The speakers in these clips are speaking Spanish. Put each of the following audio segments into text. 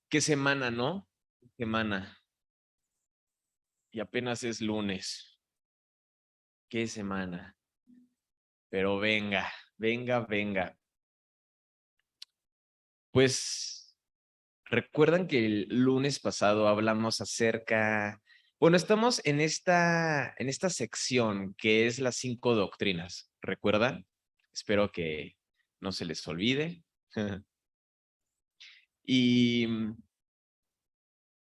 Qué semana, ¿no? Semana. Y apenas es lunes. Qué semana. Pero venga, venga, venga. Pues, ¿recuerdan que el lunes pasado hablamos acerca... Bueno, estamos en esta sección que es las 5 doctrinas. ¿Recuerdan? Espero que no se les olvide. Y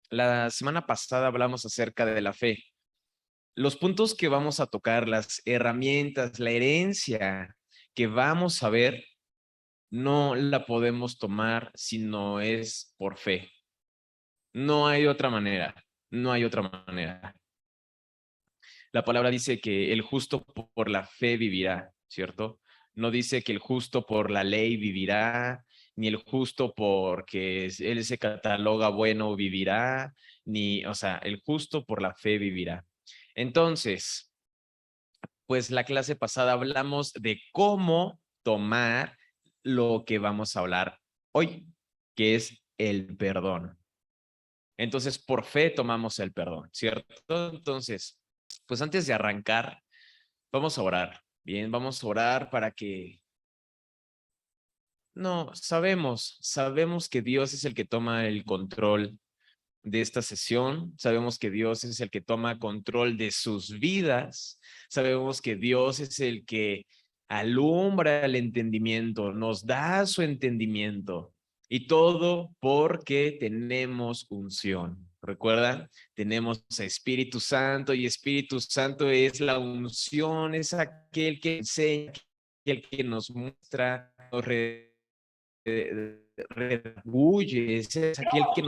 la semana pasada hablamos acerca de la fe. Los puntos que vamos a tocar, las herramientas, la herencia que vamos a ver, no la podemos tomar si no es por fe. No hay otra manera, no hay otra manera. La palabra dice que el justo por la fe vivirá, ¿cierto? No dice que el justo por la ley vivirá, ni el justo porque él se cataloga bueno vivirá, ni, o sea, el justo por la fe vivirá. Entonces, pues la clase pasada hablamos de cómo tomar lo que vamos a hablar hoy, que es el perdón. Entonces, por fe tomamos el perdón, ¿cierto? Entonces, pues antes de arrancar, vamos a orar. Bien, vamos a orar para que... No, sabemos que Dios es el que toma el control de esta sesión. Sabemos que Dios es el que toma control de sus vidas. Sabemos que Dios es el que alumbra el entendimiento, nos da su entendimiento. Y todo porque tenemos unción. ¿Recuerdan? Tenemos a Espíritu Santo y Espíritu Santo es la unción, es aquel que enseña, aquel que nos muestra, nos redarguye, es aquel que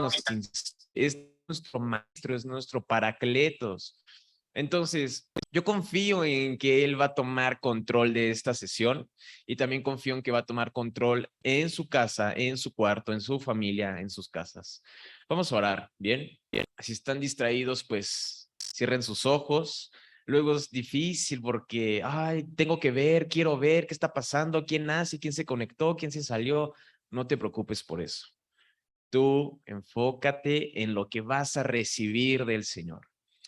es nuestro maestro, es nuestro paracletos. Entonces, yo confío en que él va a tomar control de esta sesión y también confío en que va a tomar control en su casa, en su cuarto, en su familia, en sus casas. Vamos a orar, ¿bien? Si están distraídos, pues cierren sus ojos. Luego es difícil porque, ay, tengo que ver, quiero ver qué está pasando, quién nace, quién se conectó, quién se salió. No te preocupes por eso. Tú enfócate en lo que vas a recibir del Señor.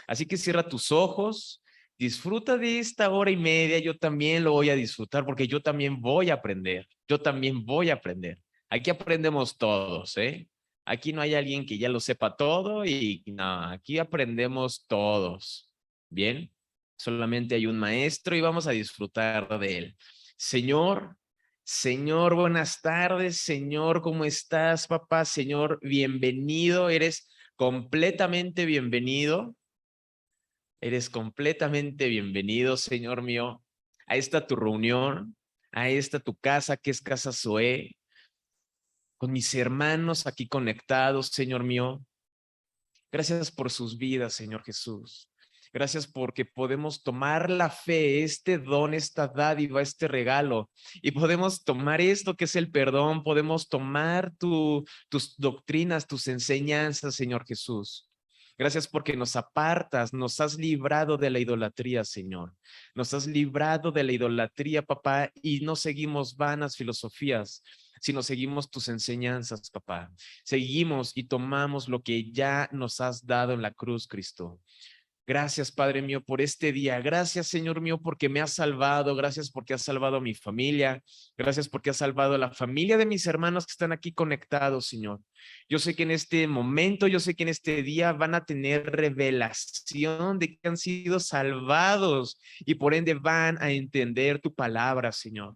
Así que cierra tus ojos, disfruta de esta hora y media. Yo también lo voy a disfrutar porque yo también voy a aprender. Yo también voy a aprender. Aquí aprendemos todos, ¿eh? Aquí no hay alguien que ya lo sepa todo y no, aquí aprendemos todos. Bien, solamente hay un maestro y vamos a disfrutar de él. Señor, Señor, buenas tardes. Señor, ¿cómo estás, papá? Señor, bienvenido. Eres completamente bienvenido. Eres completamente bienvenido, Señor mío, a esta tu reunión, a esta tu casa, que es Casa Zoé, con mis hermanos aquí conectados, Señor mío. Gracias por sus vidas, Señor Jesús. Gracias porque podemos tomar la fe, este don, esta dádiva, este regalo, y podemos tomar esto que es el perdón, podemos tomar tus doctrinas, tus enseñanzas, Señor Jesús. Gracias porque nos apartas, nos has librado de la idolatría, Señor. Nos has librado de la idolatría, papá, y no seguimos vanas filosofías, sino seguimos tus enseñanzas, papá. Seguimos y tomamos lo que ya nos has dado en la cruz, Cristo. Gracias, Padre mío, por este día. Gracias, Señor mío, porque me has salvado. Gracias porque has salvado a mi familia. Gracias porque has salvado a la familia de mis hermanos que están aquí conectados, Señor. Yo sé que en este momento, yo sé que en este día van a tener revelación de que han sido salvados y por ende van a entender tu palabra, Señor.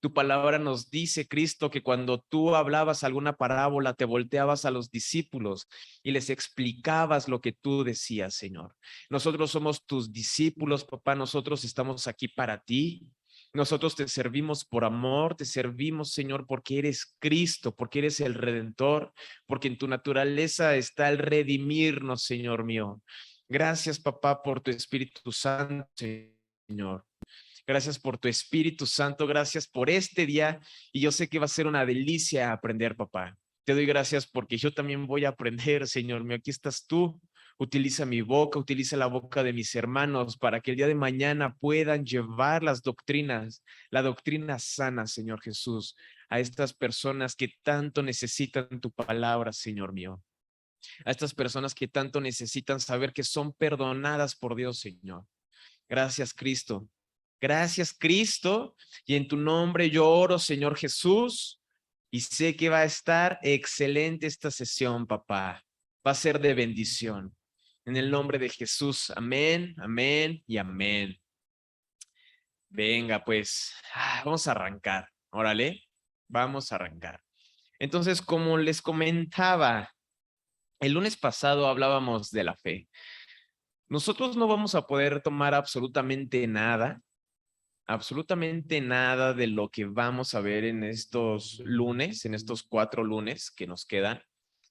Tu palabra nos dice, Cristo, que cuando tú hablabas alguna parábola, te volteabas a los discípulos y les explicabas lo que tú decías, Señor. Nosotros somos tus discípulos, papá, nosotros estamos aquí para ti. Nosotros te servimos por amor, te servimos, Señor, porque eres Cristo, porque eres el Redentor, porque en tu naturaleza está el redimirnos, Señor mío. Gracias, papá, por tu Espíritu Santo, Señor. Gracias por tu Espíritu Santo, gracias por este día y yo sé que va a ser una delicia aprender, papá. Te doy gracias porque yo también voy a aprender, Señor mío. Aquí estás tú Utiliza mi boca, utiliza la boca de mis hermanos para que el día de mañana puedan llevar las doctrinas, la doctrina sana, Señor Jesús, a estas personas que tanto necesitan tu palabra, Señor mío. A estas personas que tanto necesitan saber que son perdonadas por Dios, Señor. Gracias, Cristo. Gracias, Cristo. Y en tu nombre yo oro, Señor Jesús. Y sé que va a estar excelente esta sesión, papá. Va a ser de bendición. En el nombre de Jesús. Amén, amén y amén. Venga, pues, vamos a arrancar. Órale, vamos a arrancar. Entonces, como les comentaba, el lunes pasado hablábamos de la fe. Nosotros no vamos a poder tomar absolutamente nada de lo que vamos a ver en estos lunes, en estos 4 lunes que nos quedan,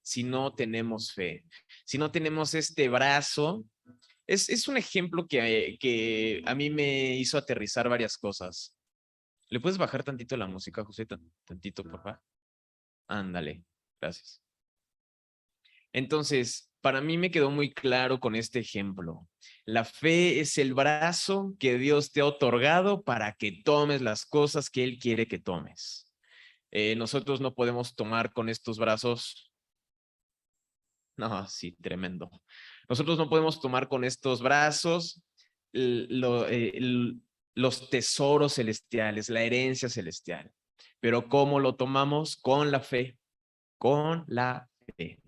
si no tenemos fe, si no tenemos este brazo. Es un ejemplo que a mí me hizo aterrizar varias cosas. ¿Le puedes bajar tantito la música, José? Tantito, por favor. Ándale, gracias. Entonces, para mí me quedó muy claro con este ejemplo. La fe es el brazo que Dios te ha otorgado para que tomes las cosas que Él quiere que tomes. Nosotros no podemos tomar con estos brazos. No, sí, tremendo. Nosotros no podemos tomar con estos brazos los tesoros celestiales, la herencia celestial. Pero ¿cómo lo tomamos? Con la fe. Con la fe.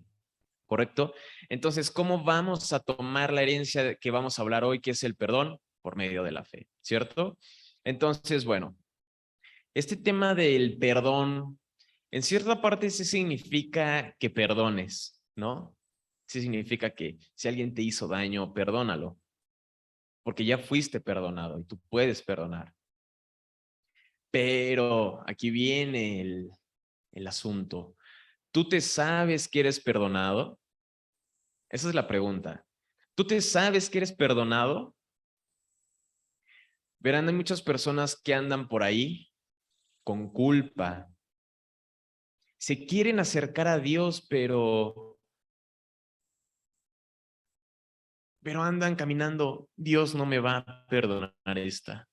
¿Correcto? Entonces, ¿cómo vamos a tomar la herencia que vamos a hablar hoy, que es el perdón? Por medio de la fe, ¿cierto? Entonces, bueno, este tema del perdón, en cierta parte sí significa que perdones, ¿no? Sí significa que si alguien te hizo daño, perdónalo, porque ya fuiste perdonado y tú puedes perdonar. Pero aquí viene el asunto. ¿Tú te sabes que eres perdonado? Esa es la pregunta. ¿Tú te sabes que eres perdonado? Verán, hay muchas personas que andan por ahí con culpa. Se quieren acercar a Dios, pero andan caminando. Dios no me va a perdonar esta.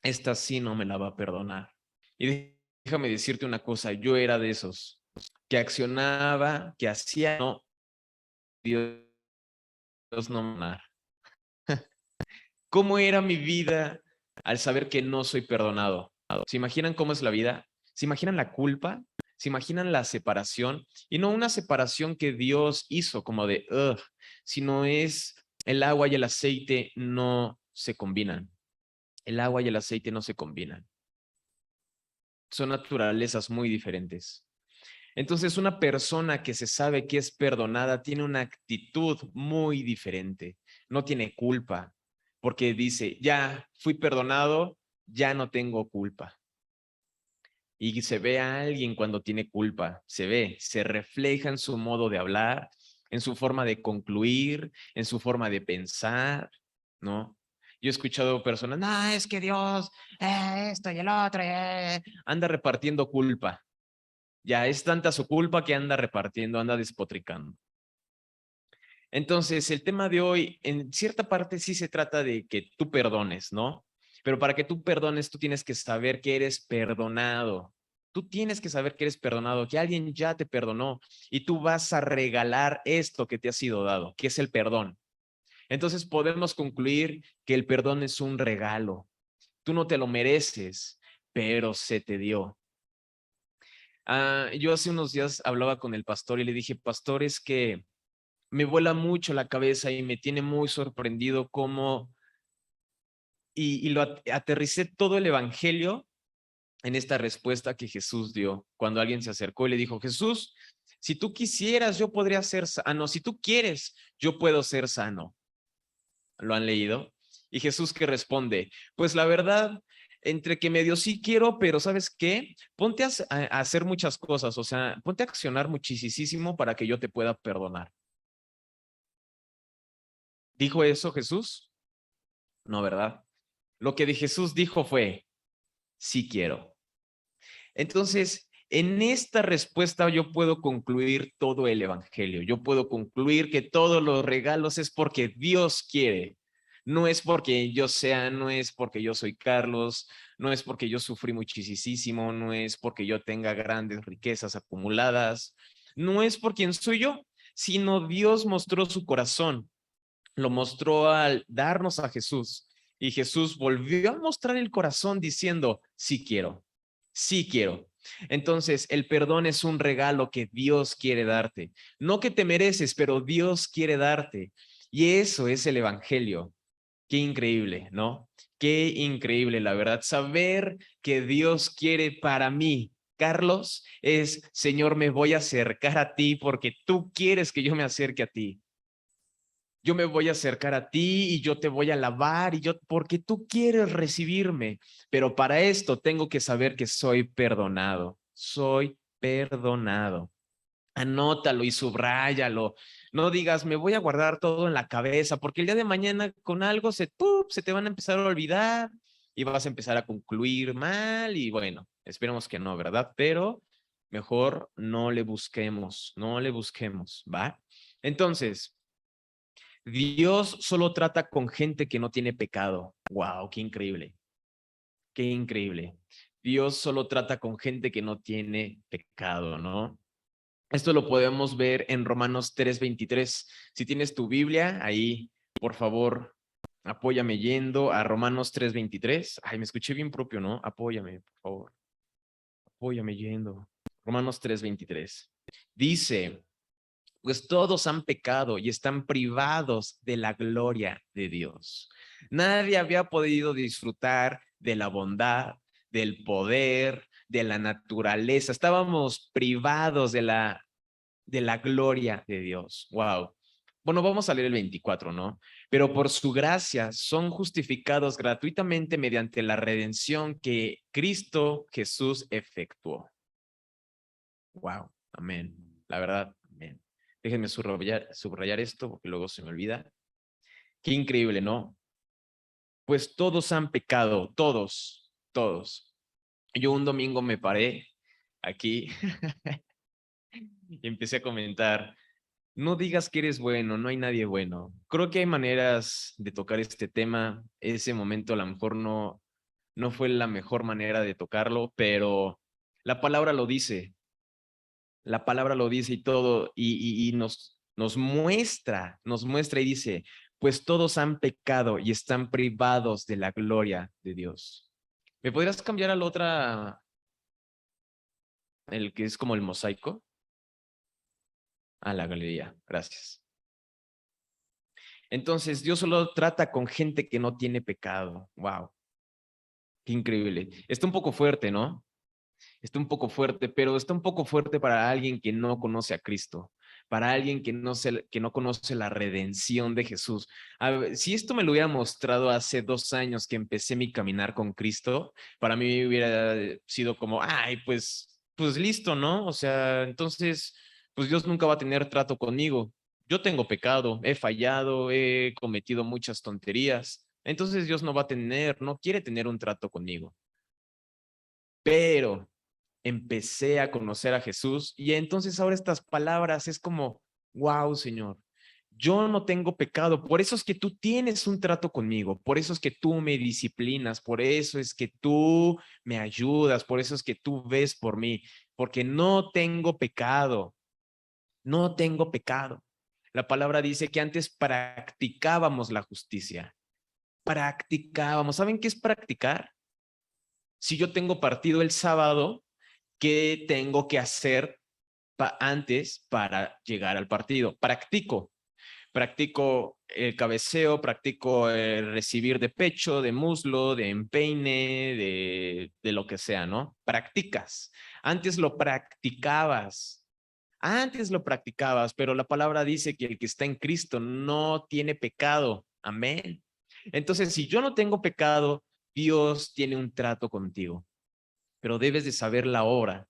Esta sí no me la va a perdonar. Y déjame decirte una cosa, yo era de esos que accionaba, que hacía, no, Dios no me va a perdonar. ¿Cómo era mi vida al saber que no soy perdonado? ¿Se imaginan cómo es la vida? ¿Se imaginan la culpa? ¿Se imaginan la separación? Y no una separación que Dios hizo como de, sino es el agua y el aceite no se combinan. El agua y el aceite no se combinan. Son naturalezas muy diferentes. Entonces, una persona que se sabe que es perdonada tiene una actitud muy diferente. No tiene culpa, porque dice, ya fui perdonado, ya no tengo culpa. Y se ve a alguien cuando tiene culpa, se refleja en su modo de hablar, en su forma de concluir, en su forma de pensar, ¿no? Yo he escuchado personas, no, es que Dios, esto y el otro, anda repartiendo culpa. Ya es tanta su culpa que anda repartiendo, anda despotricando. Entonces, el tema de hoy, en cierta parte sí se trata de que tú perdones, ¿no? Pero para que tú perdones, tú tienes que saber que eres perdonado. Tú tienes que saber que eres perdonado, que alguien ya te perdonó y tú vas a regalar esto que te ha sido dado, que es el perdón. Entonces podemos concluir que el perdón es un regalo. Tú no te lo mereces, pero se te dio. Yo hace unos días hablaba con el pastor y le dije, pastor, es que me vuela mucho la cabeza y me tiene muy sorprendido cómo, y lo aterricé todo el evangelio en esta respuesta que Jesús dio cuando alguien se acercó y le dijo, Jesús, si tú quisieras, yo podría ser sano, si tú quieres, yo puedo ser sano. ¿Lo han leído? Y Jesús que responde, pues la verdad, entre que medio sí quiero, pero ¿sabes qué? Ponte a hacer muchas cosas, o sea, ponte a accionar muchísimo para que yo te pueda perdonar. ¿Dijo eso Jesús? No, ¿verdad? Lo que Jesús dijo fue, sí quiero. Entonces, En esta respuesta yo puedo concluir todo el evangelio. Yo puedo concluir que todos los regalos es porque Dios quiere. No es porque yo sea, no es porque yo soy Carlos, no es porque yo sufrí muchísimo, no es porque yo tenga grandes riquezas acumuladas, no es por quien soy yo, sino Dios mostró su corazón, lo mostró al darnos a Jesús. Y Jesús volvió a mostrar el corazón diciendo, sí quiero, sí quiero. Entonces, el perdón es un regalo que Dios quiere darte. No que te mereces, pero Dios quiere darte. Y eso es el evangelio. Qué increíble, ¿no? Qué increíble, la verdad. Saber que Dios quiere para mí, Carlos, es, Señor, me voy a acercar a ti porque tú quieres que yo me acerque a ti. Yo me voy a acercar a ti y yo te voy a alabar y yo porque tú quieres recibirme, pero para esto tengo que saber que soy perdonado. Soy perdonado. Anótalo y subráyalo. No digas, me voy a guardar todo en la cabeza, porque el día de mañana con algo se te van a empezar a olvidar y vas a empezar a concluir mal y bueno, esperemos que no, ¿verdad? Pero mejor no le busquemos, ¿va? Entonces, Dios solo trata con gente que no tiene pecado. Wow, qué increíble, qué increíble. Dios solo trata con gente que no tiene pecado, ¿no? Esto lo podemos ver en Romanos 3:23. Si tienes tu Biblia, ahí, por favor, apóyame yendo a Romanos 3:23. Ay, me escuché bien propio, ¿no? Apóyame, por favor. Apóyame yendo. Romanos 3:23. Dice, pues todos han pecado y están privados de la gloria de Dios. Nadie había podido disfrutar de la bondad, del poder, de la naturaleza. Estábamos privados de la gloria de Dios. Wow. Bueno, vamos a leer el 24, ¿no? Pero por su gracia son justificados gratuitamente mediante la redención que Cristo Jesús efectuó. Wow. Amén. La verdad, amén. Déjenme subrayar esto porque luego se me olvida. Qué increíble, ¿no? Pues todos han pecado, todos. Yo un domingo me paré aquí y empecé a comentar, no digas que eres bueno, no hay nadie bueno. Creo que hay maneras de tocar este tema. Ese momento a lo mejor no fue la mejor manera de tocarlo, pero la palabra lo dice. La palabra lo dice y todo, y nos muestra y dice, pues todos han pecado y están privados de la gloria de Dios. ¿Me podrías cambiar a la otra, el que es como el mosaico? A la galería, gracias. Entonces, Dios solo trata con gente que no tiene pecado. Wow, qué increíble. Está un poco fuerte, ¿no? Está un poco fuerte, pero está un poco fuerte para alguien que no conoce a Cristo, para alguien que no conoce la redención de Jesús. A ver, si esto me lo hubiera mostrado hace 2 años que empecé mi caminar con Cristo, para mí hubiera sido como, ay, pues listo, ¿no? O sea, entonces, pues Dios nunca va a tener trato conmigo. Yo tengo pecado, he fallado, he cometido muchas tonterías. Entonces Dios no quiere tener un trato conmigo. Pero empecé a conocer a Jesús y entonces ahora estas palabras es como, wow, Señor, yo no tengo pecado, por eso es que tú tienes un trato conmigo, por eso es que tú me disciplinas, por eso es que tú me ayudas, por eso es que tú ves por mí, porque no tengo pecado, no tengo pecado. La palabra dice que antes practicábamos la justicia, practicábamos. ¿Saben qué es practicar? Si yo tengo partido el sábado, ¿qué tengo que hacer antes para llegar al partido? Practico el cabeceo, practico el recibir de pecho, de muslo, de empeine, de lo que sea, ¿no? Practicas. Antes lo practicabas. Antes lo practicabas, pero la palabra dice que el que está en Cristo no tiene pecado. Amén. Entonces, si yo no tengo pecado, Dios tiene un trato contigo, pero debes de saber la hora.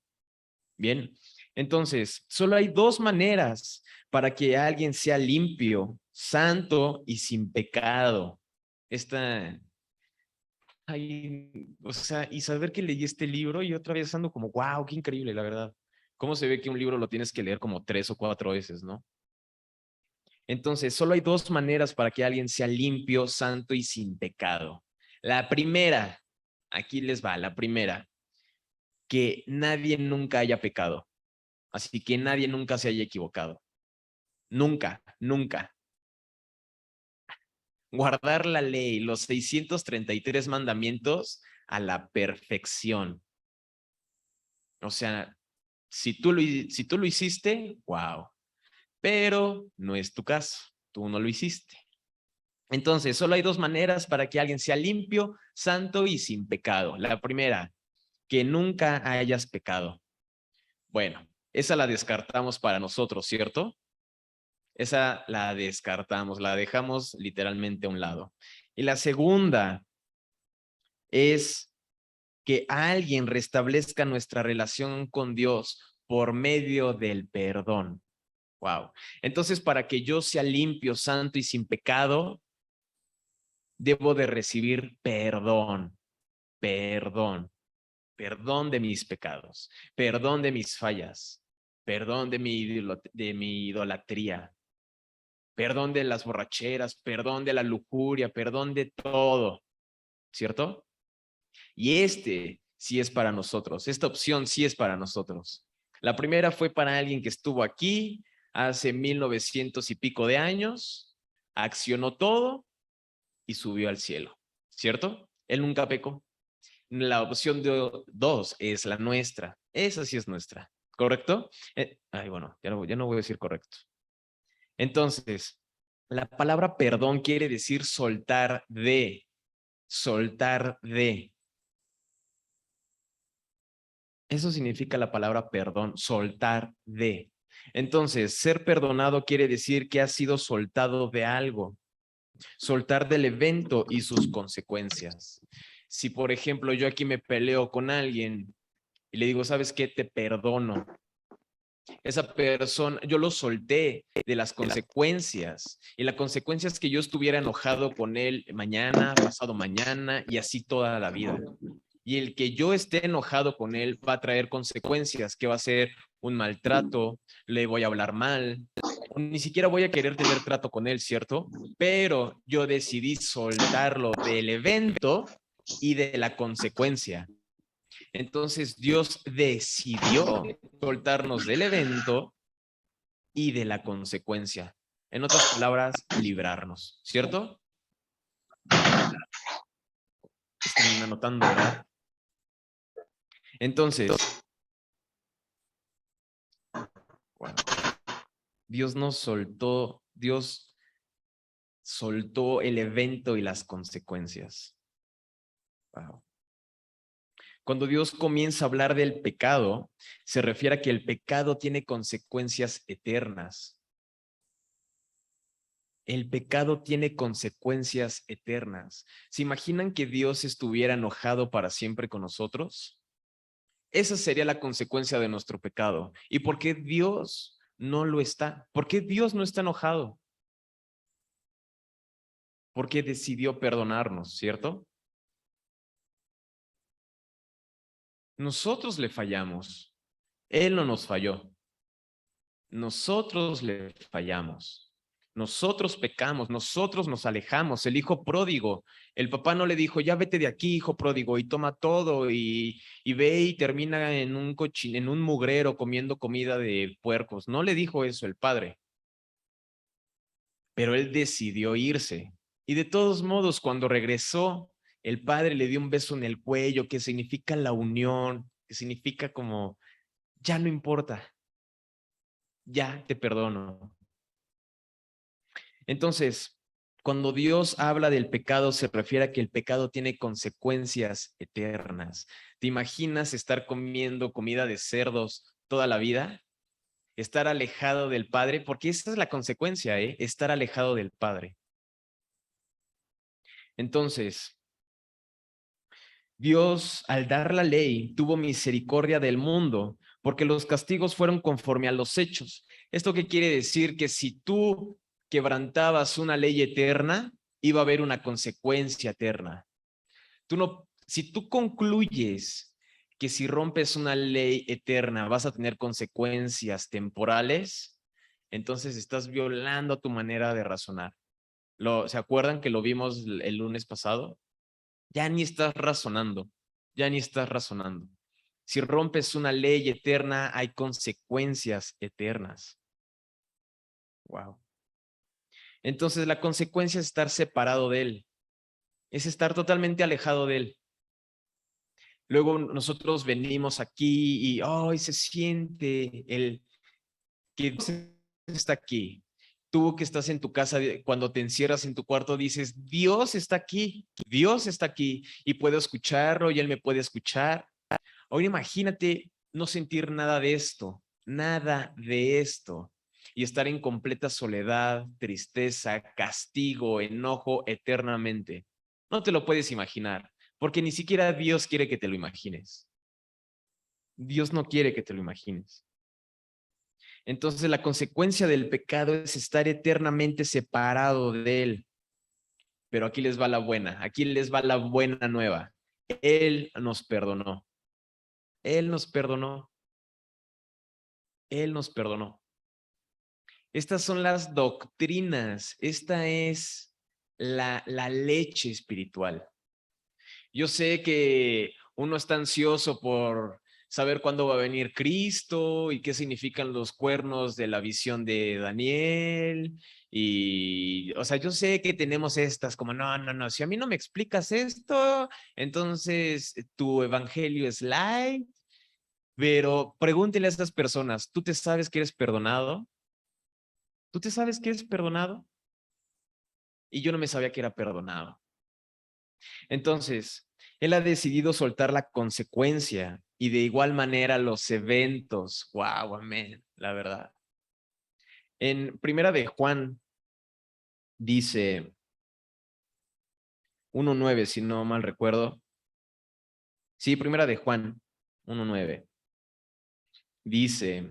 Bien, entonces, solo hay dos maneras para que alguien sea limpio, santo y sin pecado. Esta Ay, o sea, y saber que leí este libro y otra vez ando como, wow, qué increíble, la verdad. ¿Cómo se ve que un libro lo tienes que leer como 3 o 4 veces, no? Entonces, solo hay dos maneras para que alguien sea limpio, santo y sin pecado. La primera, aquí les va, la primera, que nadie nunca haya pecado. Así que nadie nunca se haya equivocado. Nunca, nunca. Guardar la ley, los 633 mandamientos a la perfección. O sea, si tú lo hiciste, wow. Pero no es tu caso. Tú no lo hiciste. Entonces, solo hay dos maneras para que alguien sea limpio, santo y sin pecado. La primera, que nunca hayas pecado. Bueno, esa la descartamos para nosotros, ¿cierto? Esa la descartamos, la dejamos literalmente a un lado. Y la segunda es que alguien restablezca nuestra relación con Dios por medio del perdón. Wow. Entonces, para que yo sea limpio, santo y sin pecado, debo de recibir perdón, perdón, perdón de mis pecados, perdón de mis fallas, perdón de mi idolatría, perdón de las borracheras, perdón de la lujuria, perdón de todo, ¿cierto? Y este sí es para nosotros, esta opción sí es para nosotros. La primera fue para alguien que estuvo aquí hace 1900 y pico de años, accionó todo y subió al cielo, ¿cierto? Él nunca pecó. La opción de dos es la nuestra. Esa sí es nuestra, ¿correcto? Bueno, ya no voy a decir correcto. Entonces, la palabra perdón quiere decir soltar de, soltar de. Eso significa la palabra perdón, soltar de. Entonces, ser perdonado quiere decir que has sido soltado de algo, soltar del evento y sus consecuencias. Si, por ejemplo, yo aquí me peleo con alguien y le digo, ¿sabes qué? Te perdono. Esa persona, yo lo solté de las consecuencias y la consecuencia es que yo estuviera enojado con él mañana, pasado mañana y así toda la vida. Y el que yo esté enojado con él va a traer consecuencias, que va a ser un maltrato, le voy a hablar mal, o ni siquiera voy a querer tener trato con él, ¿cierto? Pero yo decidí soltarlo del evento y de la consecuencia. Entonces Dios decidió soltarnos del evento y de la consecuencia. En otras palabras, librarnos, ¿cierto? Están anotando, ¿verdad? Entonces, bueno, Dios soltó el evento y las consecuencias. Wow. Cuando Dios comienza a hablar del pecado, se refiere a que el pecado tiene consecuencias eternas. El pecado tiene consecuencias eternas. ¿Se imaginan que Dios estuviera enojado para siempre con nosotros? Esa sería la consecuencia de nuestro pecado. ¿Y por qué Dios no lo está? ¿Por qué Dios no está enojado? Porque decidió perdonarnos, ¿cierto? Nosotros le fallamos. Él no nos falló. Nosotros le fallamos. Nosotros pecamos, nosotros nos alejamos. El hijo pródigo, el papá no le dijo, ya vete de aquí, hijo pródigo, y toma todo y ve y termina en en un mugrero comiendo comida de puercos. No le dijo eso el padre, pero él decidió irse. Y de todos modos, cuando regresó, el padre le dio un beso en el cuello, que significa la unión, que significa como, ya no importa, ya te perdono. Entonces, cuando Dios habla del pecado, se refiere a que el pecado tiene consecuencias eternas. ¿Te imaginas estar comiendo comida de cerdos toda la vida? Estar alejado del Padre, porque esa es la consecuencia, ¿eh? Estar alejado del Padre. Entonces, Dios, al dar la ley, tuvo misericordia del mundo, porque los castigos fueron conforme a los hechos. ¿Esto qué quiere decir? Que si tú quebrantabas una ley eterna, iba a haber una consecuencia eterna. Si tú concluyes que si rompes una ley eterna vas a tener consecuencias temporales, entonces estás violando tu manera de razonar. ¿Se acuerdan que lo vimos el lunes pasado? Ya ni estás razonando, ya ni estás razonando. Si rompes una ley eterna, hay consecuencias eternas. Wow. Entonces la consecuencia es estar separado de Él, es estar totalmente alejado de Él. Luego nosotros venimos aquí y hoy se siente el que Dios está aquí. Tú que estás en tu casa, cuando te encierras en tu cuarto, dices, Dios está aquí y puedo escucharlo y Él me puede escuchar. Ahora imagínate no sentir nada de esto y estar en completa soledad, tristeza, castigo, enojo eternamente. No te lo puedes imaginar, porque ni siquiera Dios quiere que te lo imagines. Dios no quiere que te lo imagines. Entonces la consecuencia del pecado es estar eternamente separado de Él. Pero aquí les va la buena, aquí les va la buena nueva. Él nos perdonó. Él nos perdonó. Él nos perdonó. Estas son las doctrinas. Esta es la leche espiritual. Yo sé que uno está ansioso por saber cuándo va a venir Cristo y qué significan los cuernos de la visión de Daniel. Y, o sea, yo sé que tenemos estas como, no, si a mí no me explicas esto, entonces tu evangelio es light. Pero pregúntele a estas personas, ¿tú te sabes que eres perdonado? ¿Tú te sabes que eres perdonado? Y yo no me sabía que era perdonado. Entonces, él ha decidido soltar la consecuencia y de igual manera los eventos. Wow, amén, la verdad. En Primera de Juan dice 1:9, si no mal recuerdo. Sí, Primera de Juan 1:9. Dice,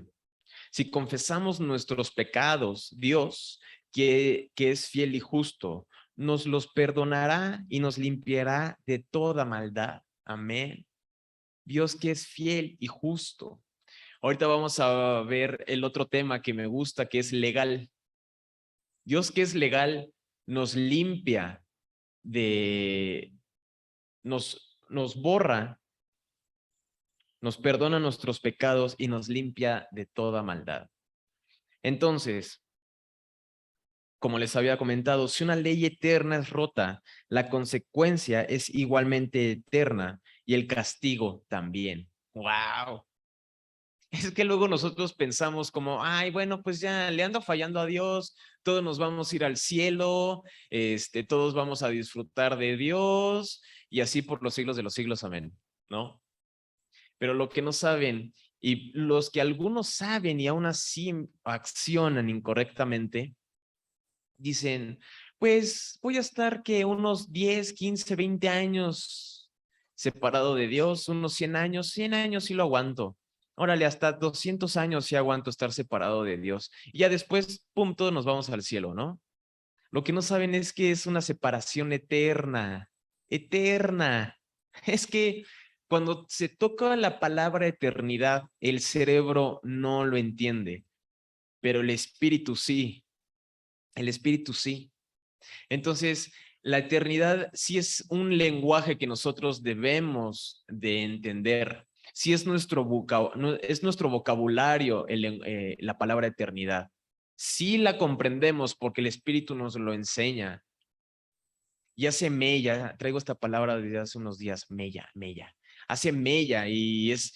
si confesamos nuestros pecados, Dios, que es fiel y justo, nos los perdonará y nos limpiará de toda maldad. Amén. Dios que es fiel y justo. Ahorita vamos a ver el otro tema que me gusta, que es legal. Dios que es legal nos limpia nos borra, nos perdona nuestros pecados y nos limpia de toda maldad. Entonces, como les había comentado, si una ley eterna es rota, la consecuencia es igualmente eterna y el castigo también. ¡Wow! Es que luego nosotros pensamos como, ay, bueno, pues ya le ando fallando a Dios, todos nos vamos a ir al cielo, todos vamos a disfrutar de Dios y así por los siglos de los siglos, amén, ¿no? Pero lo que no saben y los que algunos saben y aún así accionan incorrectamente, dicen, pues voy a estar que unos 10, 15, 20 años separado de Dios, unos 100 años sí lo aguanto. Órale, hasta 200 años sí aguanto estar separado de Dios. Y ya después, pum, todos nos vamos al cielo, ¿no? Lo que no saben es que es una separación eterna, eterna. Es que cuando se toca la palabra eternidad, el cerebro no lo entiende, pero el espíritu sí, el espíritu sí. Entonces, la eternidad sí es un lenguaje que nosotros debemos de entender. Sí es es nuestro vocabulario la palabra eternidad. Sí la comprendemos porque el Espíritu nos lo enseña. Y hace mella, traigo esta palabra desde hace unos días, mella. Hace mella y es,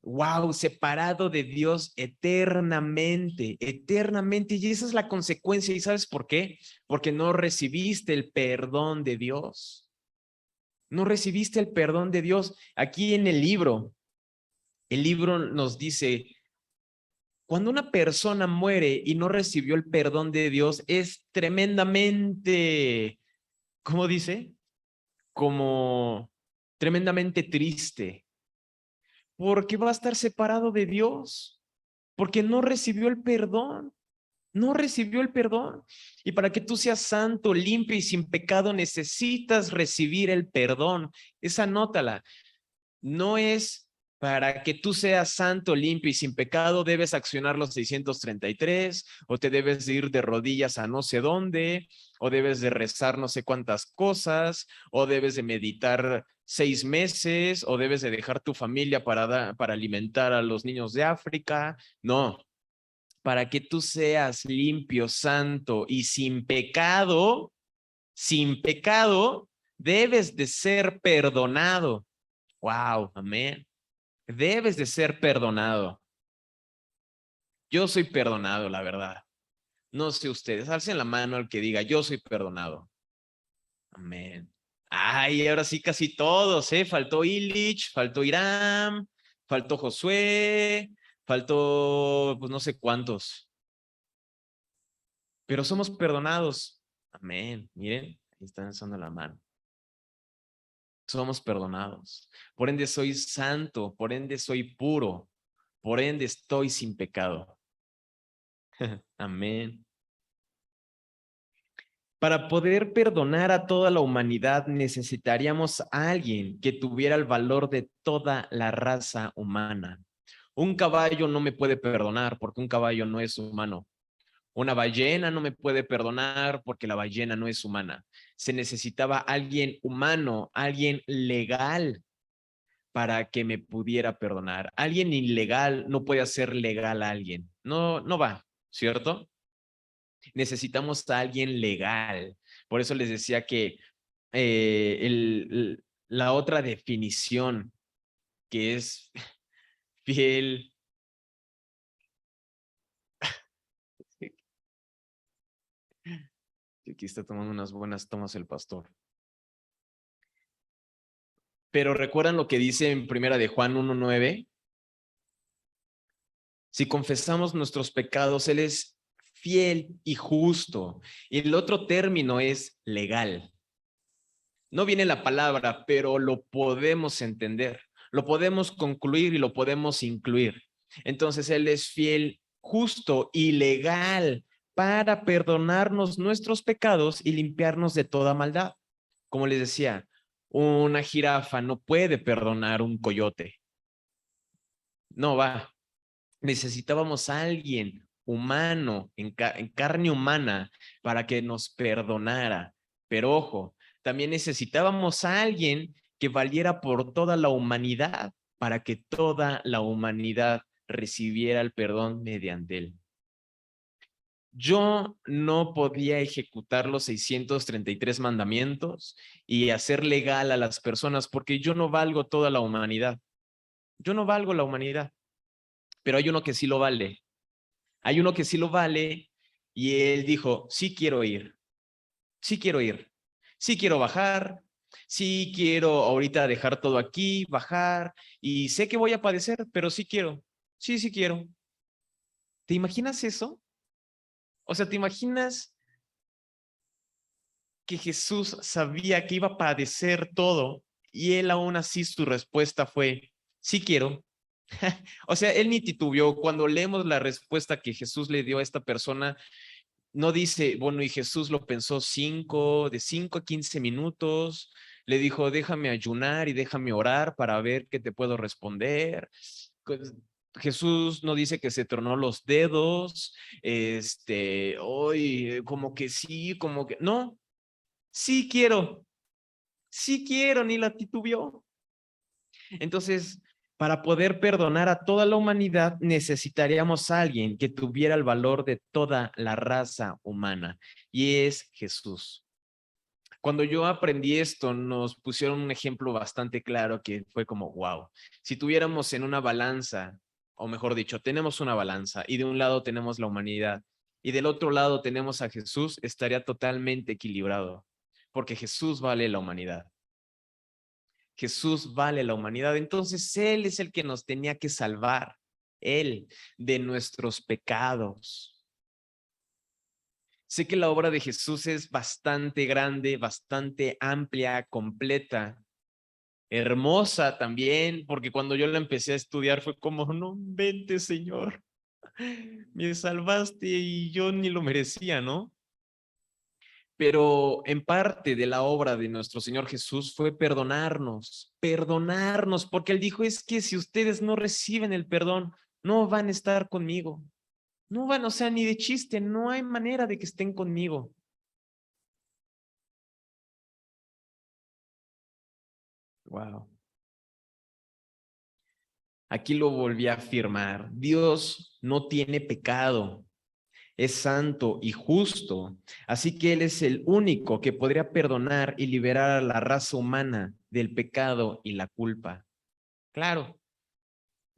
wow, separado de Dios eternamente, eternamente. Y esa es la consecuencia. ¿Y sabes por qué? Porque no recibiste el perdón de Dios. No recibiste el perdón de Dios. Aquí en el libro nos dice, cuando una persona muere y no recibió el perdón de Dios, es tremendamente, ¿cómo dice? Como tremendamente triste, porque va a estar separado de Dios, porque no recibió el perdón, No recibió el perdón. Y para que tú seas santo, limpio y sin pecado, necesitas recibir el perdón. Esa anótala. No es para que tú seas santo, limpio y sin pecado, debes accionar los 633, o te debes de ir de rodillas a no sé dónde, o debes de rezar no sé cuántas cosas, o debes de meditar 6 meses, o debes de dejar tu familia para alimentar a los niños de África. No, para que tú seas limpio, santo y sin pecado, debes de ser perdonado. Wow, amén. Debes de ser perdonado. Yo soy perdonado, la verdad. No sé ustedes, alcen la mano al que diga, yo soy perdonado. Amén. Ay, ahora sí casi todos, ¿eh? Faltó Illich, faltó Irán, faltó Josué, faltó, pues no sé cuántos. Pero somos perdonados. Amén. Miren, ahí están alzando la mano. Somos perdonados. Por ende soy santo, por ende soy puro, por ende estoy sin pecado. Amén. Para poder perdonar a toda la humanidad necesitaríamos a alguien que tuviera el valor de toda la raza humana. Un caballo no me puede perdonar porque un caballo no es humano. Una ballena no me puede perdonar porque la ballena no es humana. Se necesitaba alguien humano, alguien legal para que me pudiera perdonar. Alguien ilegal no puede hacer legal a alguien. No, no va, ¿cierto? Necesitamos a alguien legal. Por eso les decía que la otra definición que es fiel. Aquí está tomando unas buenas tomas el pastor. Pero recuerdan lo que dice en primera de Juan 1:9. Si confesamos nuestros pecados, Él es fiel y justo. Y el otro término es legal. No viene la palabra, pero lo podemos entender, lo podemos concluir y lo podemos incluir. Entonces, Él es fiel, justo y legal para perdonarnos nuestros pecados y limpiarnos de toda maldad. Como les decía, una jirafa no puede perdonar un coyote. No va. Necesitábamos a alguien humano, en carne humana, para que nos perdonara. Pero ojo, también necesitábamos a alguien que valiera por toda la humanidad, para que toda la humanidad recibiera el perdón mediante él. Yo no podía ejecutar los 633 mandamientos y hacer legal a las personas porque yo no valgo toda la humanidad. Yo no valgo la humanidad, pero hay uno que sí lo vale. Hay uno que sí lo vale y él dijo, sí quiero ir, sí quiero ir, sí quiero bajar, sí quiero ahorita dejar todo aquí, bajar y sé que voy a padecer, pero sí quiero, sí, sí quiero. ¿Te imaginas eso? O sea, ¿te imaginas que Jesús sabía que iba a padecer todo y él aún así su respuesta fue, sí quiero? O sea, él ni titubeó. Cuando leemos la respuesta que Jesús le dio a esta persona, no dice, bueno, y Jesús lo pensó de 5 a 15 minutos, le dijo, déjame ayunar y déjame orar para ver qué te puedo responder. Jesús no dice que se tronó los dedos, hoy como que sí, como que no, sí quiero, ni la titubeó. Entonces, para poder perdonar a toda la humanidad, necesitaríamos a alguien que tuviera el valor de toda la raza humana, y es Jesús. Cuando yo aprendí esto, nos pusieron un ejemplo bastante claro que fue como, wow, si tuviéramos en una balanza, o mejor dicho, tenemos una balanza y de un lado tenemos la humanidad y del otro lado tenemos a Jesús, estaría totalmente equilibrado, porque Jesús vale la humanidad. Jesús vale la humanidad. Entonces Él es el que nos tenía que salvar, Él, de nuestros pecados. Sé que la obra de Jesús es bastante grande, bastante amplia, completa, hermosa también, porque cuando yo la empecé a estudiar fue como, no inventes, Señor. Me salvaste y yo ni lo merecía, ¿no? Pero en parte de la obra de nuestro Señor Jesús fue perdonarnos, porque Él dijo, es que si ustedes no reciben el perdón, no van a estar conmigo. No van, o sea, ni de chiste, no hay manera de que estén conmigo. Wow. Aquí lo volví a afirmar. Dios no tiene pecado, es santo y justo. Así que Él es el único que podría perdonar y liberar a la raza humana del pecado y la culpa. Claro,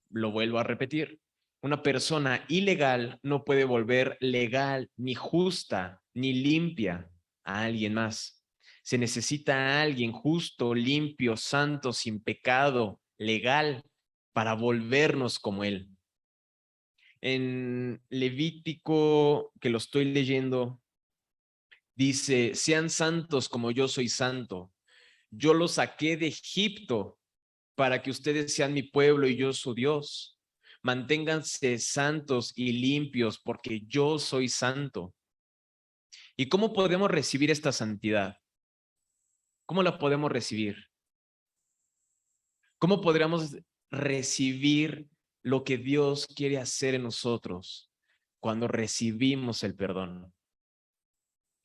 lo vuelvo a repetir. Una persona ilegal no puede volver legal, ni justa, ni limpia a alguien más. Se necesita a alguien justo, limpio, santo, sin pecado, legal, para volvernos como Él. En Levítico, que lo estoy leyendo, dice, sean santos como yo soy santo. Yo los saqué de Egipto para que ustedes sean mi pueblo y yo su Dios. Manténganse santos y limpios porque yo soy santo. ¿Y cómo podemos recibir esta santidad? ¿Cómo la podemos recibir? ¿Cómo podríamos recibir lo que Dios quiere hacer en nosotros cuando recibimos el perdón?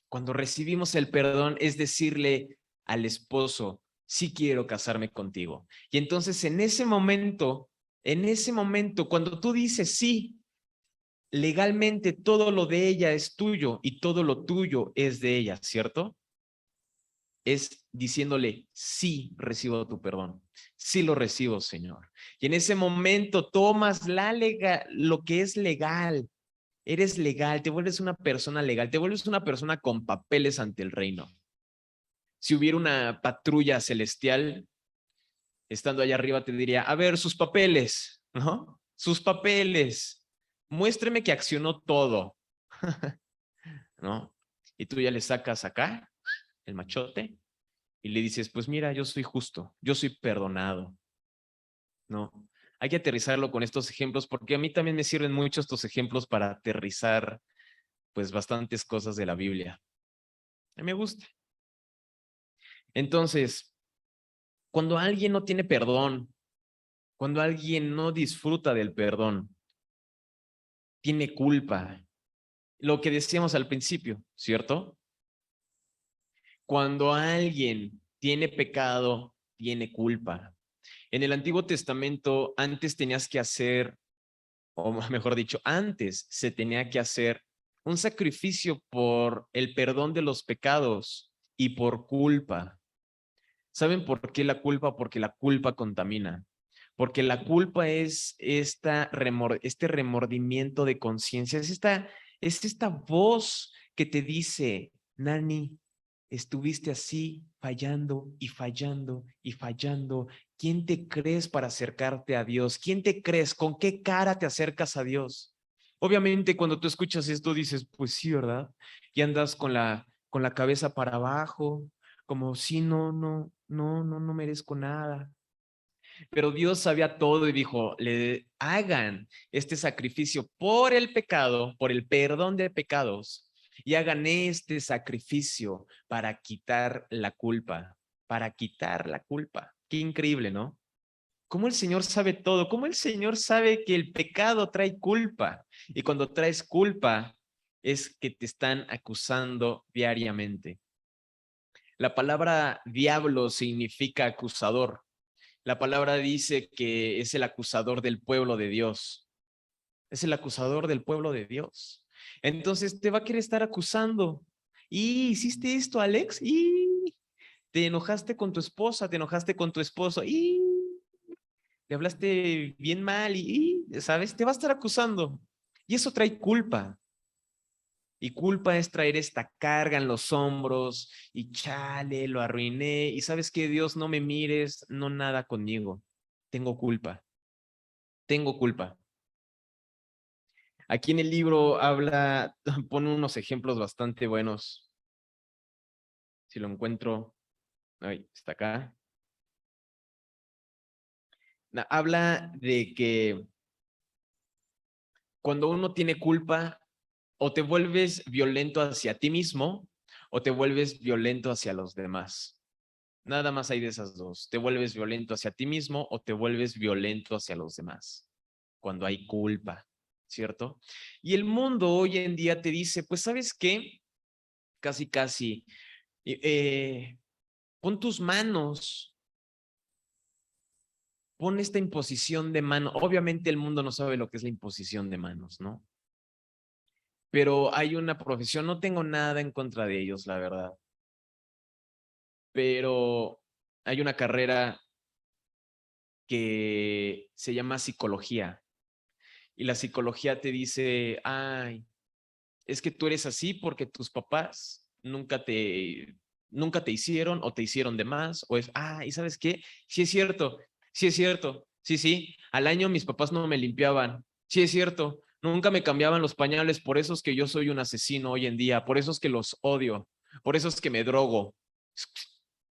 Cuando recibimos el perdón es decirle al esposo, sí quiero casarme contigo. Y entonces en ese momento, cuando tú dices sí, legalmente todo lo de ella es tuyo y todo lo tuyo es de ella, ¿cierto? Es diciéndole, sí, recibo tu perdón, sí lo recibo, Señor. Y en ese momento tomas lo que es legal, eres legal, te vuelves una persona legal, te vuelves una persona con papeles ante el reino. Si hubiera una patrulla celestial, estando allá arriba te diría, a ver, sus papeles, ¿no? Sus papeles, muéstreme que accionó todo, ¿no? Y tú ya le sacas acá el machote y le dices, pues mira, yo soy justo, yo soy perdonado, ¿no? Hay que aterrizarlo con estos ejemplos porque a mí también me sirven mucho estos ejemplos para aterrizar pues bastantes cosas de la Biblia. A mí me gusta. Entonces, cuando alguien no tiene perdón, cuando alguien no disfruta del perdón, tiene culpa. Lo que decíamos al principio, ¿cierto? Cuando alguien tiene pecado, tiene culpa. En el Antiguo Testamento, antes tenías que hacer, o mejor dicho, antes se tenía que hacer un sacrificio por el perdón de los pecados y por culpa. ¿Saben por qué la culpa? Porque la culpa contamina. Porque la culpa es este remordimiento de conciencia, es esta voz que te dice, Nani, estuviste así fallando y fallando y fallando. ¿Quién te crees para acercarte a Dios? ¿Quién te crees? ¿Con qué cara te acercas a Dios? Obviamente cuando tú escuchas esto dices, pues sí, ¿verdad? Y andas con la cabeza para abajo, como si no merezco nada. Pero Dios sabía todo y dijo, le hagan este sacrificio por el pecado, por el perdón de pecados, y hagan este sacrificio para quitar la culpa, para quitar la culpa. Qué increíble, ¿no? Cómo el Señor sabe todo, cómo el Señor sabe que el pecado trae culpa, y cuando traes culpa es que te están acusando diariamente. La palabra diablo significa acusador. La palabra dice que es el acusador del pueblo de Dios. Es el acusador del pueblo de Dios. Entonces te va a querer estar acusando. Y hiciste esto, Alex. Y te enojaste con tu esposa, te enojaste con tu esposo. Y le hablaste bien mal. ¿Sabes? Te va a estar acusando. Y eso trae culpa. Y culpa es traer esta carga en los hombros y chale, lo arruiné. Y sabes que Dios, no me mires, no nada conmigo. Tengo culpa, tengo culpa. Aquí en el libro habla, pone unos ejemplos bastante buenos. Si lo encuentro, ay, está acá. Habla de que cuando uno tiene culpa, o te vuelves violento hacia ti mismo o te vuelves violento hacia los demás. Nada más hay de esas dos. Te vuelves violento hacia ti mismo o te vuelves violento hacia los demás. Cuando hay culpa, ¿cierto? Y el mundo hoy en día te dice, pues, ¿sabes qué? Casi, casi, pon tus manos, pon esta imposición de mano. Obviamente el mundo no sabe lo que es la imposición de manos, ¿no? Pero hay una profesión, no tengo nada en contra de ellos, la verdad, pero hay una carrera que se llama psicología y la psicología te dice, ay, es que tú eres así porque tus papás nunca te hicieron o te hicieron de más, o es, ¿y sabes qué? Sí es cierto, sí, sí, al año mis papás no me limpiaban, sí es cierto, nunca me cambiaban los pañales, por eso es que yo soy un asesino hoy en día, por eso es que los odio, por eso es que me drogo.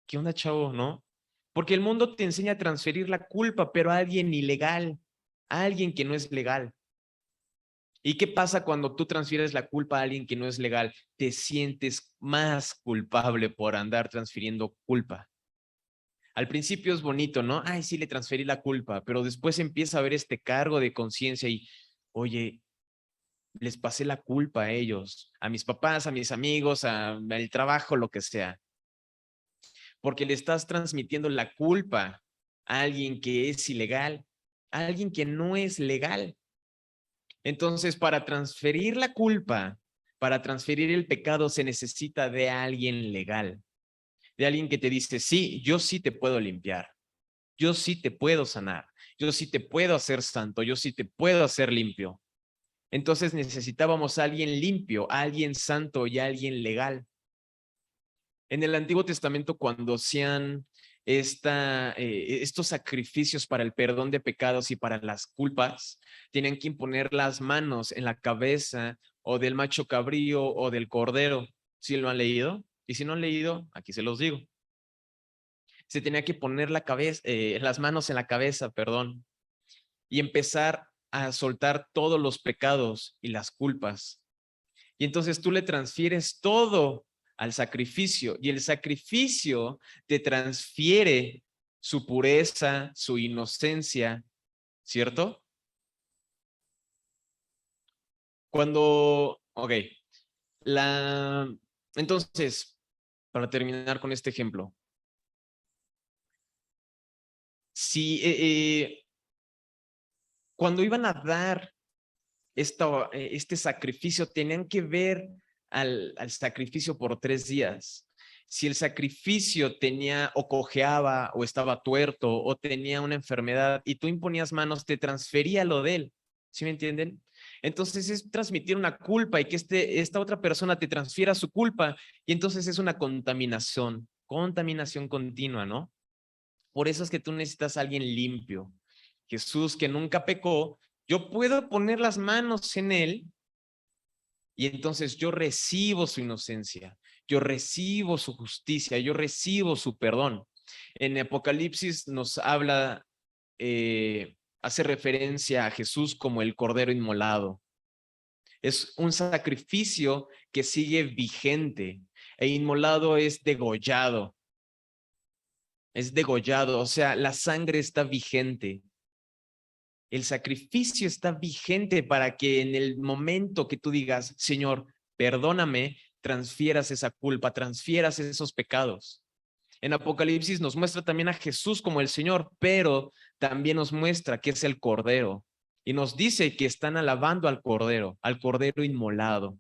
¿Qué onda, chavo, no? Porque el mundo te enseña a transferir la culpa, pero a alguien ilegal, a alguien que no es legal. ¿Y qué pasa cuando tú transfieres la culpa a alguien que no es legal? Te sientes más culpable por andar transfiriendo culpa. Al principio es bonito, ¿no? Ay, sí, le transferí la culpa, pero después empieza a haber este cargo de conciencia y, oye, les pasé la culpa a ellos, a mis papás, a mis amigos, al trabajo, lo que sea. Porque le estás transmitiendo la culpa a alguien que es ilegal, a alguien que no es legal. Entonces, para transferir la culpa, para transferir el pecado, se necesita de alguien legal, de alguien que te dice, sí, yo sí te puedo limpiar, yo sí te puedo sanar, yo sí te puedo hacer santo, yo sí te puedo hacer limpio. Entonces necesitábamos a alguien limpio, a alguien santo y a alguien legal. En el Antiguo Testamento, cuando hacían estos sacrificios para el perdón de pecados y para las culpas, tenían que imponer las manos en la cabeza o del macho cabrío o del cordero. ¿Sí lo han leído? Y si no han leído, aquí se los digo. Se tenía que poner las manos en la cabeza, perdón, y empezar a soltar todos los pecados y las culpas. Y entonces tú le transfieres todo al sacrificio y el sacrificio te transfiere su pureza, su inocencia, ¿cierto? Ok, la, entonces, para terminar con este ejemplo, si cuando iban a dar este sacrificio, tenían que ver al sacrificio por 3 días. Si el sacrificio tenía o cojeaba o estaba tuerto o tenía una enfermedad y tú imponías manos, te transfería lo de él. ¿Sí me entienden? Entonces es transmitir una culpa y que esta otra persona te transfiera su culpa y entonces es una contaminación continua, ¿no? Por eso es que tú necesitas a alguien limpio. Jesús, que nunca pecó, yo puedo poner las manos en él y entonces yo recibo su inocencia, yo recibo su justicia, yo recibo su perdón. En Apocalipsis nos habla, hace referencia a Jesús como el Cordero Inmolado. Es un sacrificio que sigue vigente e inmolado es degollado, o sea, la sangre está vigente. El sacrificio está vigente para que en el momento que tú digas, Señor, perdóname, transfieras esa culpa, transfieras esos pecados. En Apocalipsis nos muestra también a Jesús como el Señor, pero también nos muestra que es el Cordero. Y nos dice que están alabando al Cordero inmolado.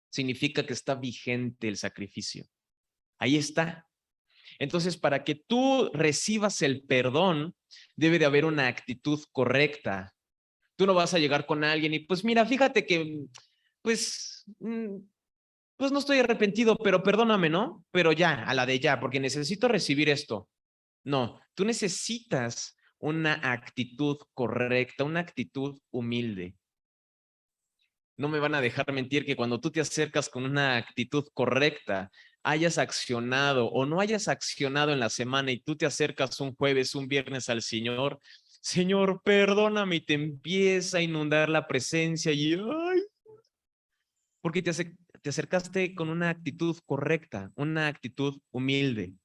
Significa que está vigente el sacrificio. Ahí está. Entonces, para que tú recibas el perdón, debe de haber una actitud correcta. Tú no vas a llegar con alguien y pues mira, fíjate que pues, pues no estoy arrepentido, pero perdóname, ¿no? Pero ya, a la de ya, porque necesito recibir esto. No, tú necesitas una actitud correcta, una actitud humilde. No me van a dejar mentir que cuando tú te acercas con una actitud correcta, hayas accionado o no hayas accionado en la semana y tú te acercas un jueves, un viernes al Señor, Señor, perdóname, y te empieza a inundar la presencia y ¡ay! Porque te acercaste con una actitud correcta, una actitud humilde.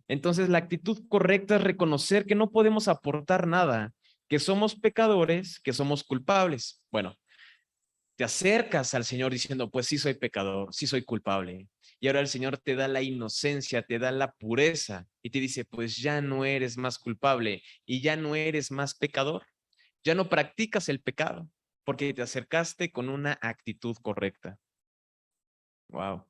Entonces, la actitud correcta es reconocer que no podemos aportar nada, que somos pecadores, que somos culpables. Bueno, te acercas al Señor diciendo, pues sí soy pecador, sí soy culpable. Y ahora el Señor te da la inocencia, te da la pureza y te dice, pues ya no eres más culpable y ya no eres más pecador. Ya no practicas el pecado porque te acercaste con una actitud correcta. Wow.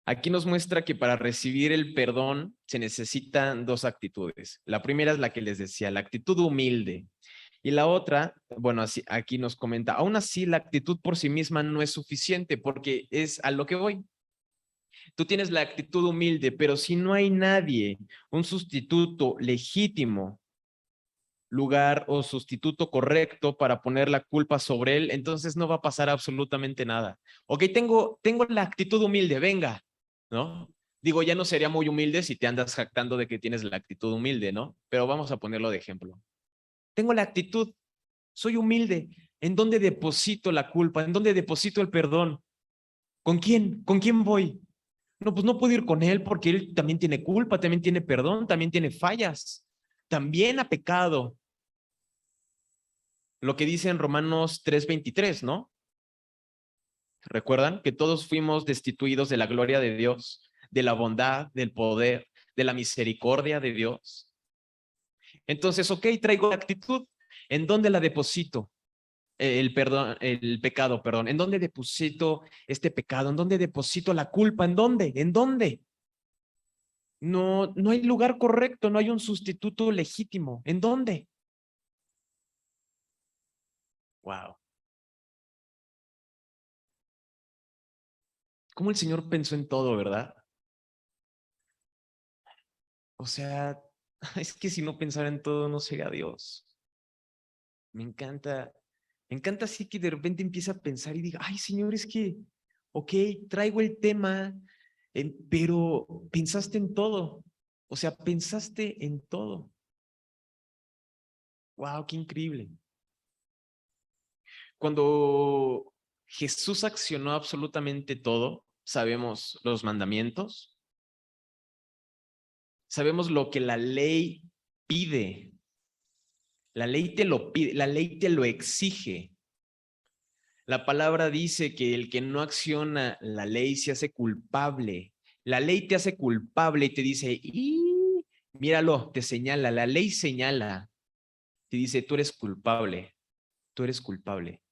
Aquí nos muestra que para recibir el perdón se necesitan dos actitudes. La primera es la que les decía, la actitud humilde. Y la otra, bueno, así, aquí nos comenta, aún así la actitud por sí misma no es suficiente porque es a lo que voy. Tú tienes la actitud humilde, pero si no hay nadie, un sustituto legítimo, lugar o sustituto correcto para poner la culpa sobre él, entonces no va a pasar absolutamente nada. Ok, tengo la actitud humilde, venga, ¿no? Digo, ya no sería muy humilde si te andas jactando de que tienes la actitud humilde, ¿no? Pero vamos a ponerlo de ejemplo. Tengo la actitud, soy humilde. ¿En dónde deposito la culpa? ¿En dónde deposito el perdón? ¿Con quién? ¿Con quién voy? No, pues no puedo ir con él porque él también tiene culpa, también tiene perdón, también tiene fallas, también ha pecado. Lo que dice en Romanos 3:23, ¿no? ¿Recuerdan? Que todos fuimos destituidos de la gloria de Dios, de la bondad, del poder, de la misericordia de Dios. Entonces, ok, traigo la actitud. ¿En dónde la deposito? El perdón, el pecado, perdón. ¿En dónde deposito este pecado? ¿En dónde deposito la culpa? ¿En dónde? ¿En dónde? No, no hay lugar correcto, no hay un sustituto legítimo. ¿En dónde? Wow. ¿Cómo el Señor pensó en todo, verdad? O sea, es que si no pensara en todo, no sería Dios. Me encanta, me encanta así que de repente empieza a pensar y diga, ay, Señor, es que, ok, traigo el tema, pero pensaste en todo. O sea, pensaste en todo. Wow, qué increíble. Cuando Jesús accionó absolutamente todo, sabemos los mandamientos, sabemos lo que la ley pide. La ley te lo pide, la ley te lo exige. La palabra dice que el que no acciona la ley se hace culpable. La ley te hace culpable y te dice, y míralo, te señala, la ley señala, te dice, tú eres culpable, tú eres culpable.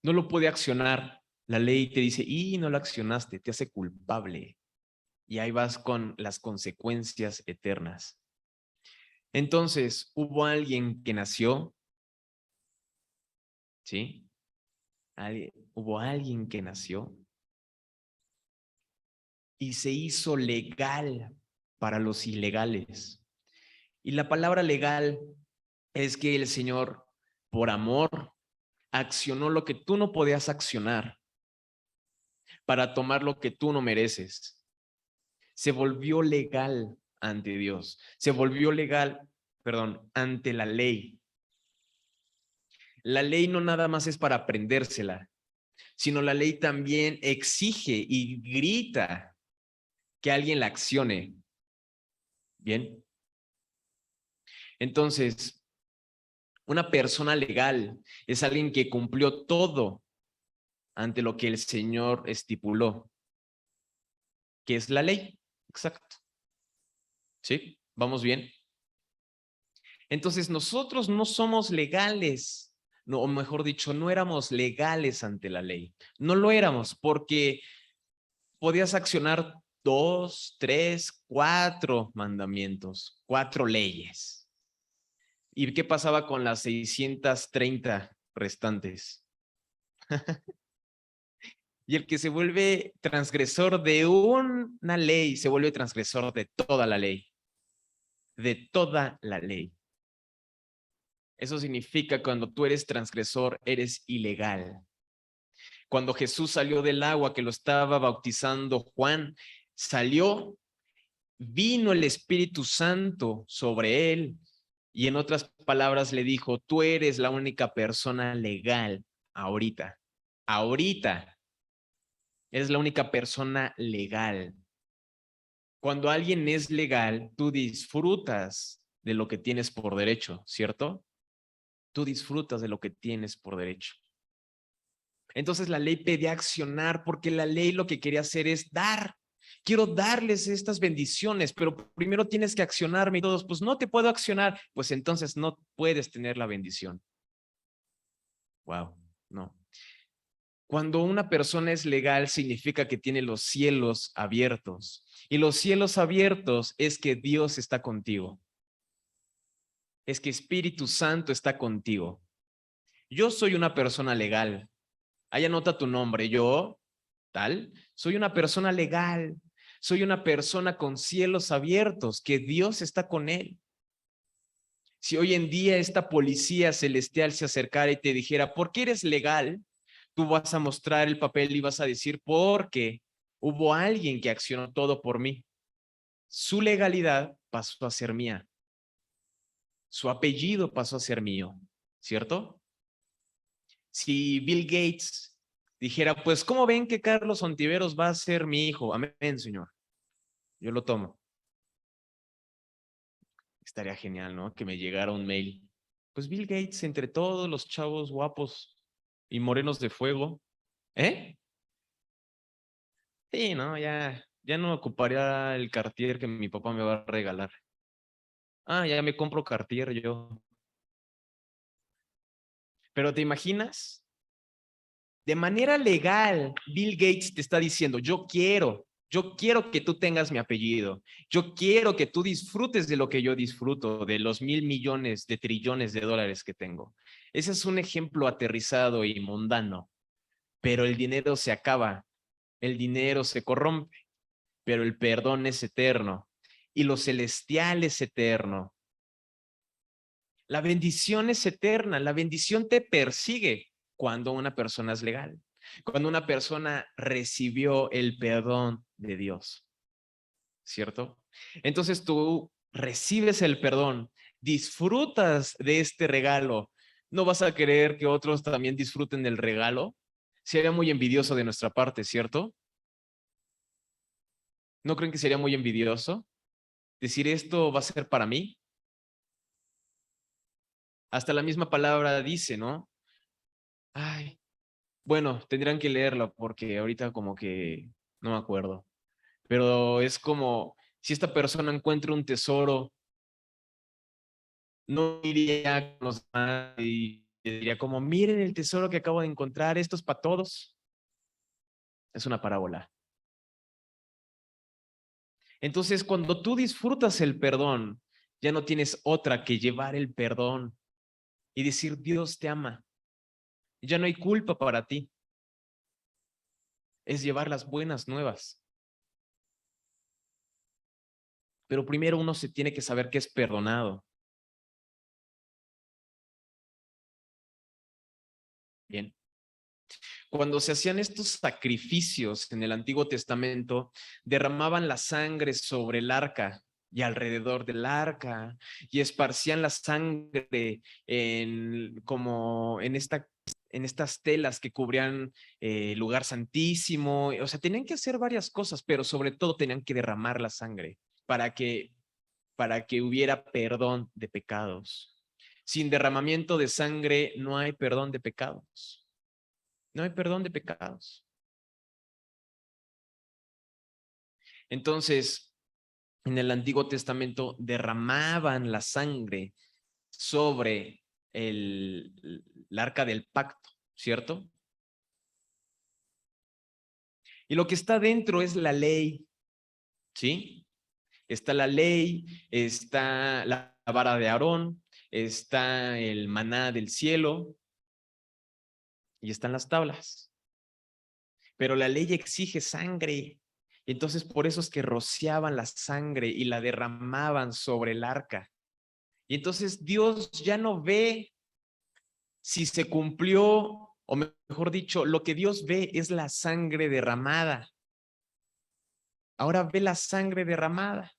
No lo puede accionar. La ley te dice, y no lo accionaste, te hace culpable. Y ahí vas con las consecuencias eternas. Entonces, hubo alguien que nació, ¿sí? Hubo alguien que nació y se hizo legal para los ilegales. Y la palabra legal es que el Señor, por amor, accionó lo que tú no podías accionar para tomar lo que tú no mereces. Se volvió legal ante Dios, se volvió legal, perdón, ante la ley. La ley no nada más es para aprendérsela, sino la ley también exige y grita que alguien la accione. Bien. Entonces, una persona legal es alguien que cumplió todo ante lo que el Señor estipuló, que es la ley. Exacto. ¿Sí? ¿Vamos bien? Entonces, nosotros no somos legales, no, o mejor dicho, no éramos legales ante la ley. No lo éramos porque podías accionar 2, 3, 4 mandamientos, 4 leyes. ¿Y qué pasaba con las 630 restantes? Y el que se vuelve transgresor de una ley, se vuelve transgresor de toda la ley. De toda la ley. Eso significa cuando tú eres transgresor, eres ilegal. Cuando Jesús salió del agua que lo estaba bautizando Juan, salió vino el Espíritu Santo sobre él y en otras palabras le dijo, tú eres la única persona legal ahorita. Ahorita eres la única persona legal. Cuando alguien es legal, tú disfrutas de lo que tienes por derecho, ¿cierto? Tú disfrutas de lo que tienes por derecho. Entonces la ley pedía accionar porque la ley lo que quería hacer es dar. Quiero darles estas bendiciones, pero primero tienes que accionarme y todos, pues no te puedo accionar, pues entonces no puedes tener la bendición. Wow, no. Cuando una persona es legal significa que tiene los cielos abiertos y los cielos abiertos es que Dios está contigo. Es que Espíritu Santo está contigo. Yo soy una persona legal. Ahí anota tu nombre. Yo, tal, soy una persona legal. Soy una persona con cielos abiertos, que Dios está con él. Si hoy en día esta policía celestial se acercara y te dijera, ¿por qué eres legal? Tú vas a mostrar el papel y vas a decir, porque hubo alguien que accionó todo por mí. Su legalidad pasó a ser mía. Su apellido pasó a ser mío, ¿cierto? Si Bill Gates dijera, pues, ¿cómo ven que Carlos Ontiveros va a ser mi hijo? Amén, señor. Yo lo tomo. Estaría genial, ¿no? Que me llegara un mail. Pues Bill Gates, entre todos los chavos guapos y morenos de fuego, ¿eh? Sí, no, ya no ocuparía el Cartier que mi papá me va a regalar. Ah, ya me compro Cartier yo. Pero ¿te imaginas? De manera legal, Bill Gates te está diciendo, yo quiero que tú tengas mi apellido. Yo quiero que tú disfrutes de lo que yo disfruto, de los 1.000 millones de trillones de dólares que tengo. Ese es un ejemplo aterrizado y mundano, pero el dinero se acaba, el dinero se corrompe, pero el perdón es eterno y lo celestial es eterno. La bendición es eterna, la bendición te persigue cuando una persona es legal, cuando una persona recibió el perdón de Dios, ¿cierto? Entonces tú recibes el perdón, disfrutas de este regalo, no vas a querer que otros también disfruten del regalo. Sería muy envidioso de nuestra parte, ¿cierto? ¿No creen que sería muy envidioso decir esto va a ser para mí? Hasta la misma palabra dice, ¿no? Ay, bueno, tendrían que leerlo porque ahorita como que no me acuerdo. Pero es como si esta persona encuentra un tesoro, no iría con los demás y diría como, miren el tesoro que acabo de encontrar, esto es para todos. Es una parábola. Entonces, cuando tú disfrutas el perdón, ya no tienes otra que llevar el perdón y decir, Dios te ama. Ya no hay culpa para ti. Es llevar las buenas nuevas. Pero primero uno se tiene que saber que es perdonado. Bien. Cuando se hacían estos sacrificios en el Antiguo Testamento, derramaban la sangre sobre el arca y alrededor del arca y esparcían la sangre como en estas telas que cubrían el lugar santísimo. O sea, tenían que hacer varias cosas, pero sobre todo tenían que derramar la sangre para que hubiera perdón de pecados. Sin derramamiento de sangre no hay perdón de pecados. No hay perdón de pecados. Entonces, en el Antiguo Testamento derramaban la sangre sobre el arca del pacto, ¿cierto? Y lo que está dentro es la ley, ¿sí? Está la ley, está la vara de Aarón, está el maná del cielo y están las tablas. Pero la ley exige sangre. Entonces, por eso es que rociaban la sangre y la derramaban sobre el arca. Y entonces Dios ya no ve si se cumplió, o mejor dicho, lo que Dios ve es la sangre derramada. Ahora ve la sangre derramada.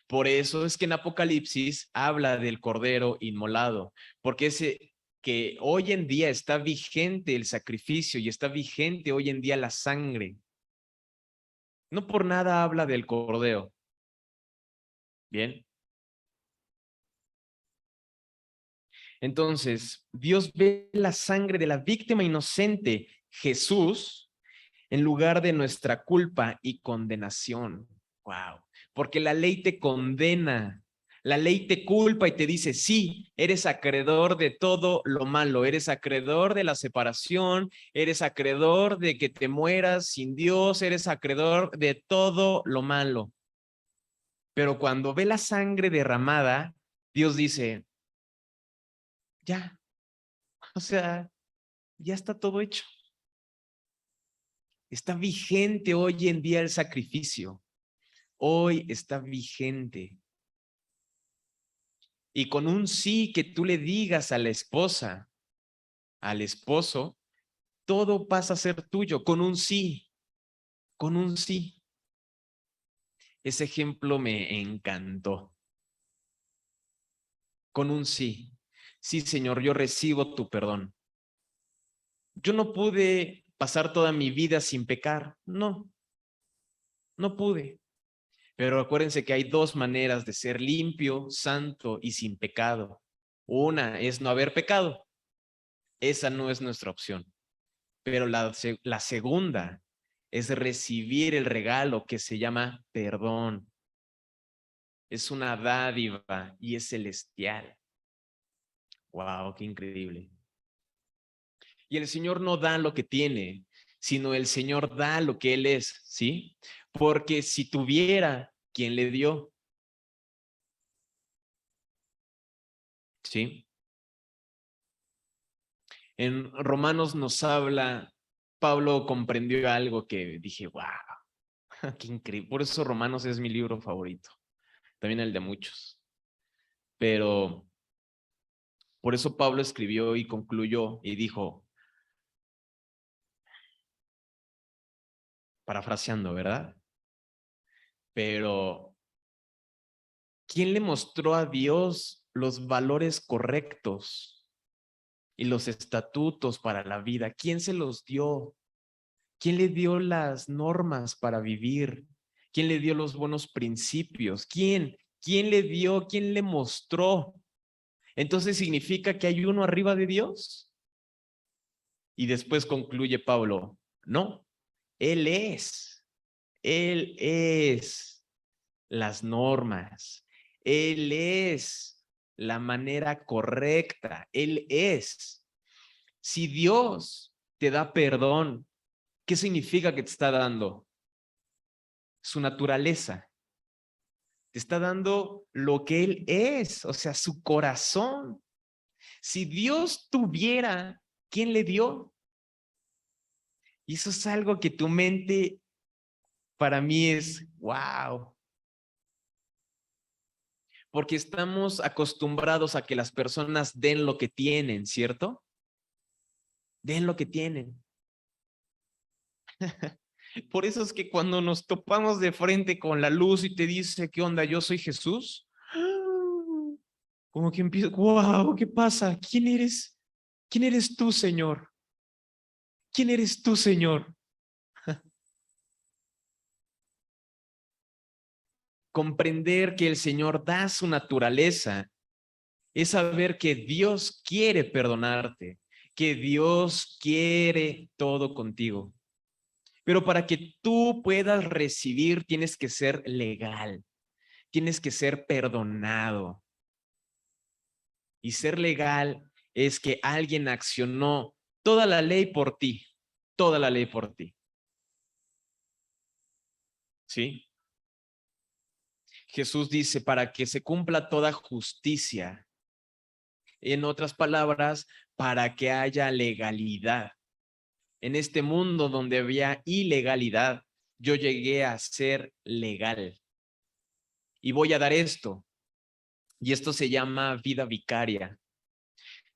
Por eso es que en Apocalipsis habla del Cordero inmolado, porque ese que hoy en día está vigente el sacrificio y está vigente hoy en día la sangre. No por nada habla del Cordero. Bien. Entonces, Dios ve la sangre de la víctima inocente, Jesús, en lugar de nuestra culpa y condenación. Wow. Porque la ley te condena. La ley te culpa y te dice, sí, eres acreedor de todo lo malo, eres acreedor de la separación, eres acreedor de que te mueras sin Dios, eres acreedor de todo lo malo. Pero cuando ve la sangre derramada, Dios dice, ya, o sea, ya está todo hecho. Está vigente hoy en día el sacrificio. Hoy está vigente. Y con un sí que tú le digas a la esposa, al esposo, todo pasa a ser tuyo. Con un sí, con un sí. Ese ejemplo me encantó. Con un sí. Sí, Señor, yo recibo tu perdón. Yo no pude pasar toda mi vida sin pecar. No, no pude. Pero acuérdense que hay dos maneras de ser limpio, santo y sin pecado. Una es no haber pecado. Esa no es nuestra opción. Pero la segunda es recibir el regalo que se llama perdón. Es una dádiva y es celestial. Wow, qué increíble. Y el Señor no da lo que tiene, sino el Señor da lo que Él es, ¿sí? Porque si tuviera, ¿quién le dio? ¿Sí? En Romanos nos habla, Pablo comprendió algo que dije, wow, qué increíble. Por eso Romanos es mi libro favorito, también el de muchos. Pero por eso Pablo escribió y concluyó y dijo, parafraseando, ¿verdad? Pero, ¿quién le mostró a Dios los valores correctos y los estatutos para la vida? ¿Quién se los dio? ¿Quién le dio las normas para vivir? ¿Quién le dio los buenos principios? ¿Quién? ¿Quién le dio? ¿Quién le mostró? Entonces significa que hay uno arriba de Dios. Y después concluye Pablo, no, Él es. Él es las normas. Él es la manera correcta. Él es. Si Dios te da perdón, ¿qué significa que te está dando? Su naturaleza. Te está dando lo que Él es, o sea, su corazón. Si Dios tuviera, ¿quién le dio? Y eso es algo que tu mente para mí es wow. Porque estamos acostumbrados a que las personas den lo que tienen, ¿cierto? Den lo que tienen. Por eso es que cuando nos topamos de frente con la luz y te dice, ¿qué onda? Yo soy Jesús. Como que empieza, wow, ¿qué pasa? ¿Quién eres? ¿Quién eres tú, Señor? ¿Quién eres tú, Señor? Comprender que el Señor da su naturaleza es saber que Dios quiere perdonarte, que Dios quiere todo contigo. Pero para que tú puedas recibir, tienes que ser legal, tienes que ser perdonado. Y ser legal es que alguien accionó toda la ley por ti, toda la ley por ti. ¿Sí? Jesús dice, para que se cumpla toda justicia. En otras palabras, para que haya legalidad. En este mundo donde había ilegalidad, yo llegué a ser legal. Y voy a dar esto. Y esto se llama vida vicaria.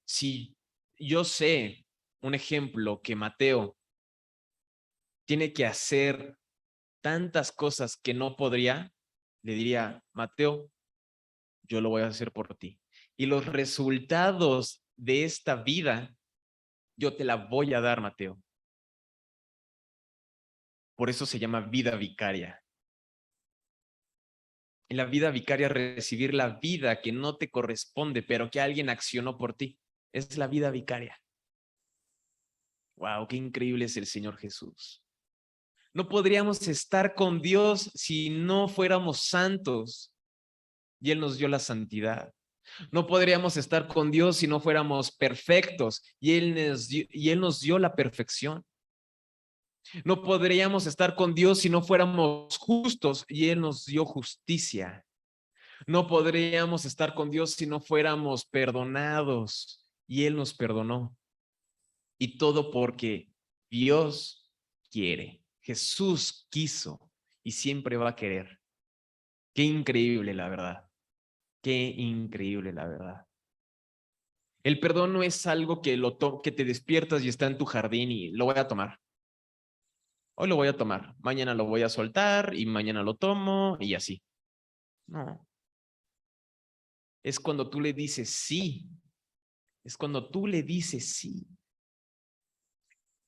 Si yo sé, un ejemplo, que Mateo tiene que hacer tantas cosas que no podría, le diría, Mateo, yo lo voy a hacer por ti. Y los resultados de esta vida, yo te la voy a dar, Mateo. Por eso se llama vida vicaria. En la vida vicaria, recibir la vida que no te corresponde, pero que alguien accionó por ti. Es la vida vicaria. Wow, qué increíble es el Señor Jesús. No podríamos estar con Dios si no fuéramos santos y Él nos dio la santidad. No podríamos estar con Dios si no fuéramos perfectos y Él nos dio la perfección. No podríamos estar con Dios si no fuéramos justos y Él nos dio justicia. No podríamos estar con Dios si no fuéramos perdonados y Él nos perdonó. Y todo porque Dios quiere, Jesús quiso y siempre va a querer. Qué increíble, la verdad. Qué increíble, la verdad. El perdón no es algo que te despiertas y está en tu jardín y lo voy a tomar. Hoy lo voy a tomar, mañana lo voy a soltar y mañana lo tomo y así. No. Es cuando tú le dices sí. Es cuando tú le dices sí.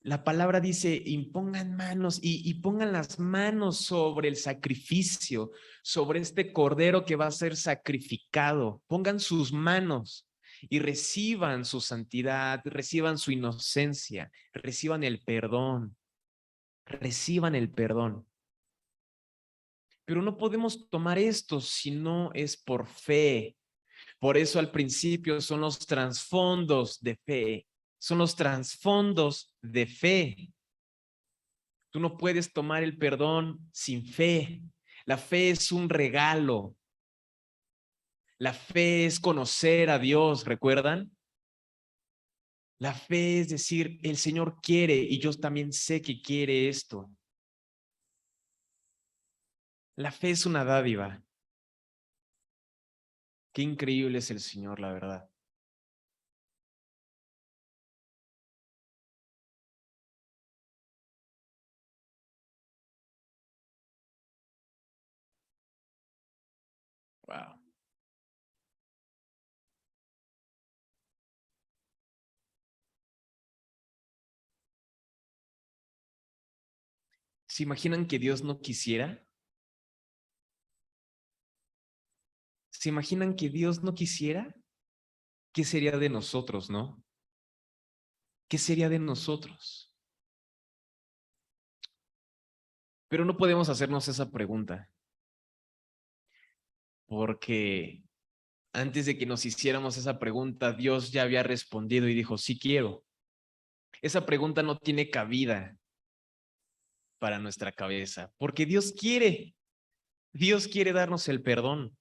La palabra dice, impongan manos y pongan las manos sobre el sacrificio, sobre este cordero que va a ser sacrificado. Pongan sus manos y reciban su santidad, reciban su inocencia, reciban el perdón, reciban el perdón. Pero no podemos tomar esto si no es por fe. Por eso al principio son los trasfondos de fe, son los trasfondos de fe. Tú no puedes tomar el perdón sin fe. La fe es un regalo. La fe es conocer a Dios, ¿recuerdan? La fe es decir, el Señor quiere y yo también sé que quiere esto. La fe es una dádiva. Qué increíble es el Señor, la verdad. Wow. ¿Se imaginan que Dios no quisiera? ¿Se imaginan que Dios no quisiera? ¿Qué sería de nosotros, no? ¿Qué sería de nosotros? Pero no podemos hacernos esa pregunta, porque antes de que nos hiciéramos esa pregunta, Dios ya había respondido y dijo, sí quiero. Esa pregunta no tiene cabida para nuestra cabeza, porque Dios quiere darnos el perdón.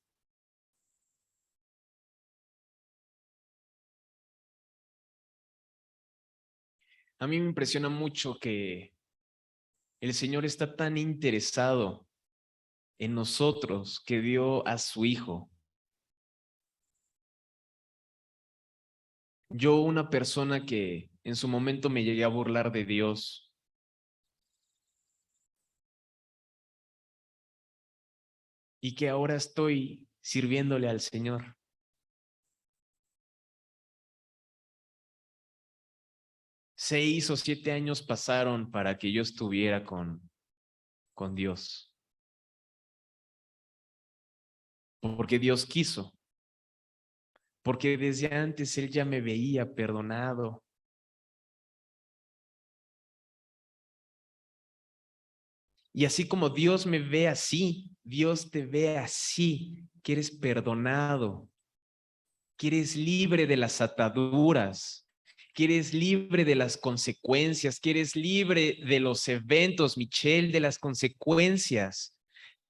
A mí me impresiona mucho que el Señor está tan interesado en nosotros que dio a su Hijo. Yo, una persona que en su momento me llegué a burlar de Dios, y que ahora estoy sirviéndole al Señor. 6 o 7 años pasaron para que yo estuviera con Dios, porque Dios quiso, porque desde antes Él ya me veía perdonado. Y así como Dios me ve así, Dios te ve así, que eres perdonado, que eres libre de las ataduras, que eres libre de las consecuencias, que eres libre de los eventos, Michelle, de las consecuencias.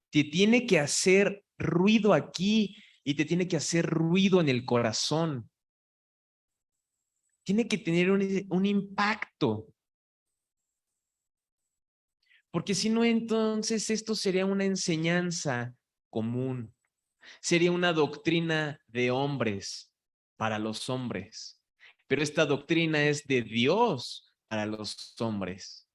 Te tiene que hacer ruido aquí y te tiene que hacer ruido en el corazón. Tiene que tener un impacto, porque si no, entonces esto sería una enseñanza común, sería una doctrina de hombres para los hombres, pero esta doctrina es de Dios para los hombres.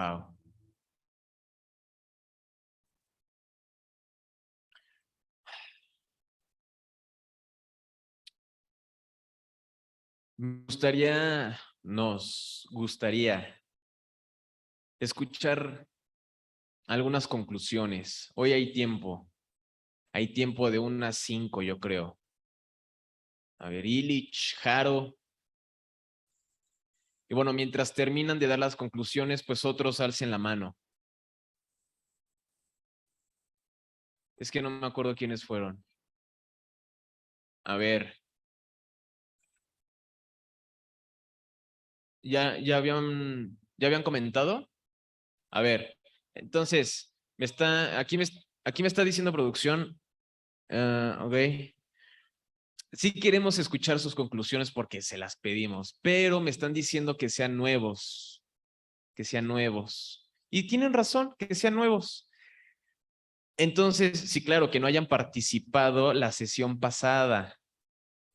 Wow. Nos gustaría escuchar algunas conclusiones. Hoy hay tiempo de unas 5, yo creo. A ver, Illich, Jaro. Y bueno, mientras terminan de dar las conclusiones, pues otros alcen la mano. Es que no me acuerdo quiénes fueron. A ver. ¿Ya habían comentado? A ver, entonces, aquí me está diciendo producción, ok. Sí queremos escuchar sus conclusiones porque se las pedimos, pero me están diciendo que sean nuevos, que sean nuevos. Y tienen razón, que sean nuevos. Entonces, sí, claro, que no hayan participado la sesión pasada.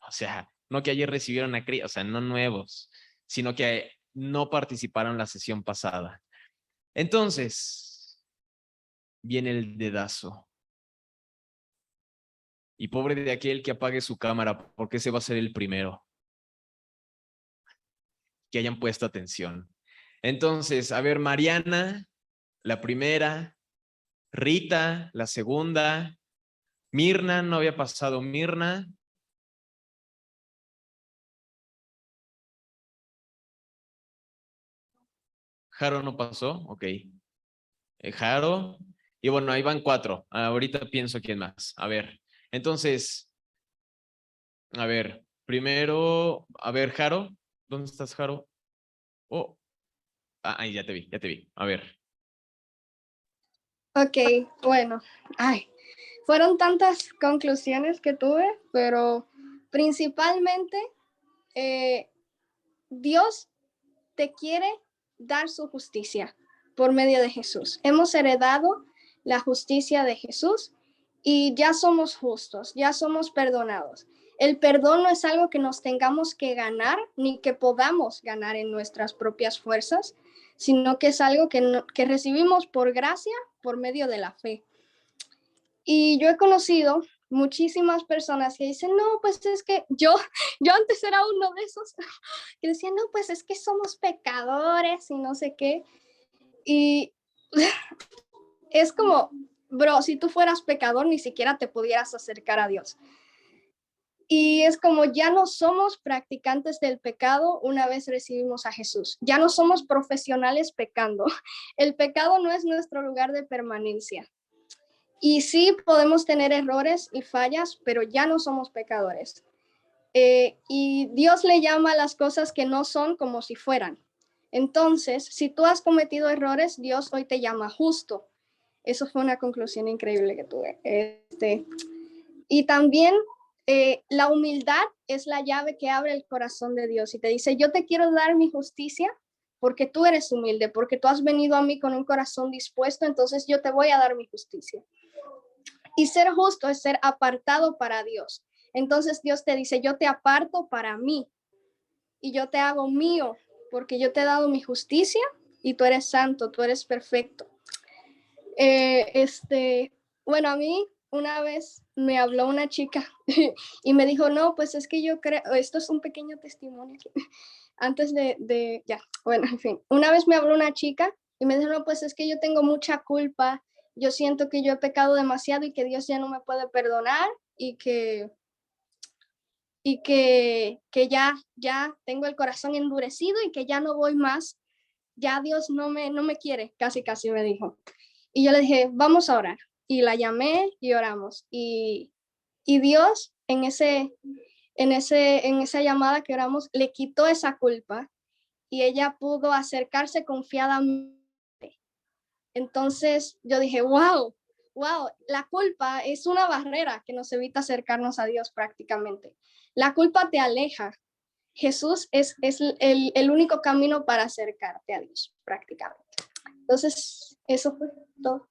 O sea, no que ayer recibieron o sea, no nuevos, sino que no participaron la sesión pasada. Entonces, viene el dedazo. Y pobre de aquel que apague su cámara, porque ese va a ser el primero. Que hayan puesto atención. Entonces, a ver, Mariana, la primera, Rita, la segunda, Mirna, no había pasado Mirna. Jaro no pasó, ok. Jaro, y bueno, ahí van 4. Ahorita pienso quién más. A ver, entonces, a ver, primero, a ver, Jaro, ¿dónde estás, Jaro? Oh, ahí ya te vi, ya te vi. A ver. Ok, bueno, ay, fueron tantas conclusiones que tuve, pero principalmente Dios te quiere dar su justicia por medio de Jesús. Hemos heredado la justicia de Jesús y ya somos justos, ya somos perdonados. El perdón no es algo que nos tengamos que ganar ni que podamos ganar en nuestras propias fuerzas, sino que es algo que recibimos por gracia, por medio de la fe. Y yo he conocido muchísimas personas que dicen, no, pues es que yo antes era uno de esos que decían, no, pues es que somos pecadores y no sé qué. Y es como, bro, si tú fueras pecador, ni siquiera te pudieras acercar a Dios. Y es como ya no somos practicantes del pecado una vez recibimos a Jesús. Ya no somos profesionales pecando. El pecado no es nuestro lugar de permanencia. Y sí podemos tener errores y fallas, pero ya no somos pecadores. Y Dios le llama a las cosas que no son como si fueran. Entonces, si tú has cometido errores, Dios hoy te llama justo. Eso fue una conclusión increíble que tuve. Y también la humildad es la llave que abre el corazón de Dios y te dice, yo te quiero dar mi justicia porque tú eres humilde, porque tú has venido a mí con un corazón dispuesto, entonces yo te voy a dar mi justicia. Y ser justo es ser apartado para Dios. Entonces Dios te dice, yo te aparto para mí y yo te hago mío porque yo te he dado mi justicia y tú eres santo, tú eres perfecto. Bueno, a mí una vez me habló una chica y me dijo, no, pues es que yo creo, esto es un pequeño testimonio aquí. Antes ya, bueno, en fin, una vez me habló una chica y me dijo, no, pues es que yo tengo mucha culpa, yo siento que yo he pecado demasiado y que Dios ya no me puede perdonar y que ya tengo el corazón endurecido y que ya no voy más, ya Dios no me quiere, casi me dijo. Y yo le dije, vamos a orar. Y la llamé y oramos. Y Dios en esa llamada que oramos le quitó esa culpa y ella pudo acercarse confiadamente. Entonces yo dije, wow, la culpa es una barrera que nos evita acercarnos a Dios prácticamente. La culpa te aleja. Jesús es el único camino para acercarte a Dios prácticamente. Entonces, eso fue todo.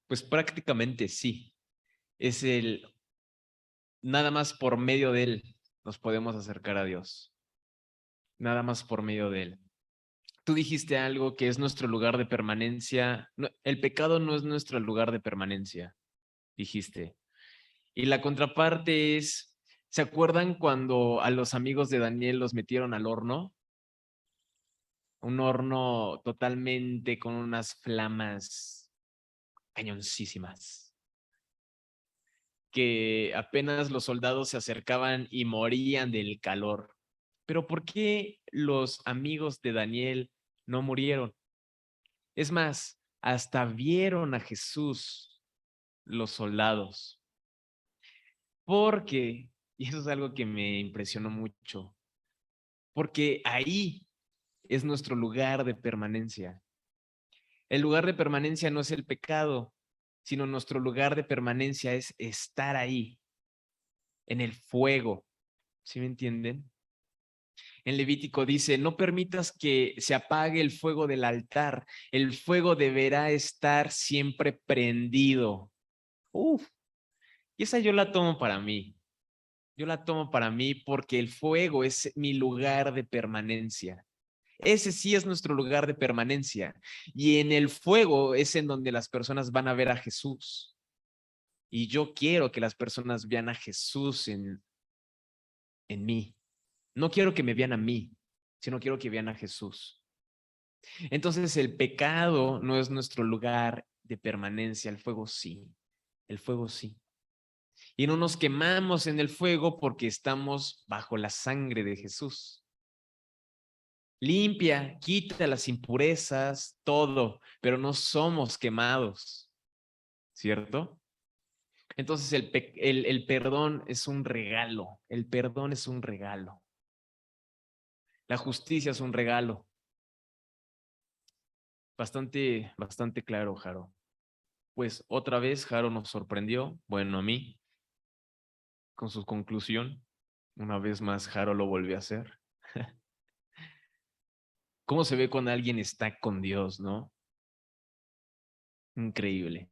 Pues prácticamente sí. Es el nada más por medio de Él nos podemos acercar a Dios. Nada más por medio de Él. Tú dijiste algo que es nuestro lugar de permanencia. El pecado no es nuestro lugar de permanencia, dijiste. Y la contraparte es, ¿se acuerdan cuando a los amigos de Daniel los metieron al horno? Un horno totalmente con unas flamas cañoncísimas, que apenas los soldados se acercaban y morían del calor. Pero ¿por qué los amigos de Daniel no murieron? Es más, hasta vieron a Jesús los soldados. Porque, y eso es algo que me impresionó mucho, porque ahí es nuestro lugar de permanencia. El lugar de permanencia no es el pecado, sino nuestro lugar de permanencia es estar ahí, en el fuego. ¿Sí me entienden? En Levítico dice, no permitas que se apague el fuego del altar. El fuego deberá estar siempre prendido. Uf, y esa yo la tomo para mí. Yo la tomo para mí porque el fuego es mi lugar de permanencia. Ese sí es nuestro lugar de permanencia. Y en el fuego es en donde las personas van a ver a Jesús. Y yo quiero que las personas vean a Jesús en mí. No quiero que me vean a mí, sino quiero que vean a Jesús. Entonces el pecado no es nuestro lugar de permanencia, el fuego sí, el fuego sí. Y no nos quemamos en el fuego porque estamos bajo la sangre de Jesús. Limpia, quita las impurezas, todo, pero no somos quemados, ¿cierto? Entonces el perdón es un regalo, el perdón es un regalo. La justicia es un regalo. Bastante claro, Jaro. Pues otra vez Jaro nos sorprendió, bueno, a mí, con su conclusión. Una vez más Jaro lo volvió a hacer. ¿Cómo se ve cuando alguien está con Dios, no? Increíble.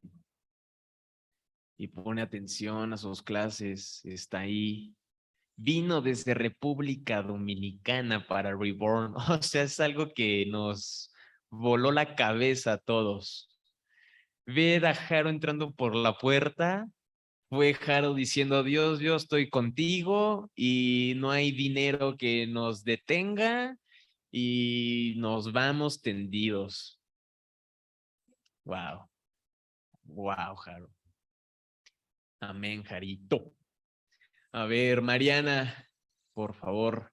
Y pone atención a sus clases, está ahí. Vino desde República Dominicana para Reborn. O sea, es algo que nos voló la cabeza a todos. Ver a Jaro entrando por la puerta, fue Jaro diciendo, Dios, yo estoy contigo y no hay dinero que nos detenga y nos vamos tendidos. Wow, wow, Jaro. Amén, Jarito. A ver, Mariana, por favor.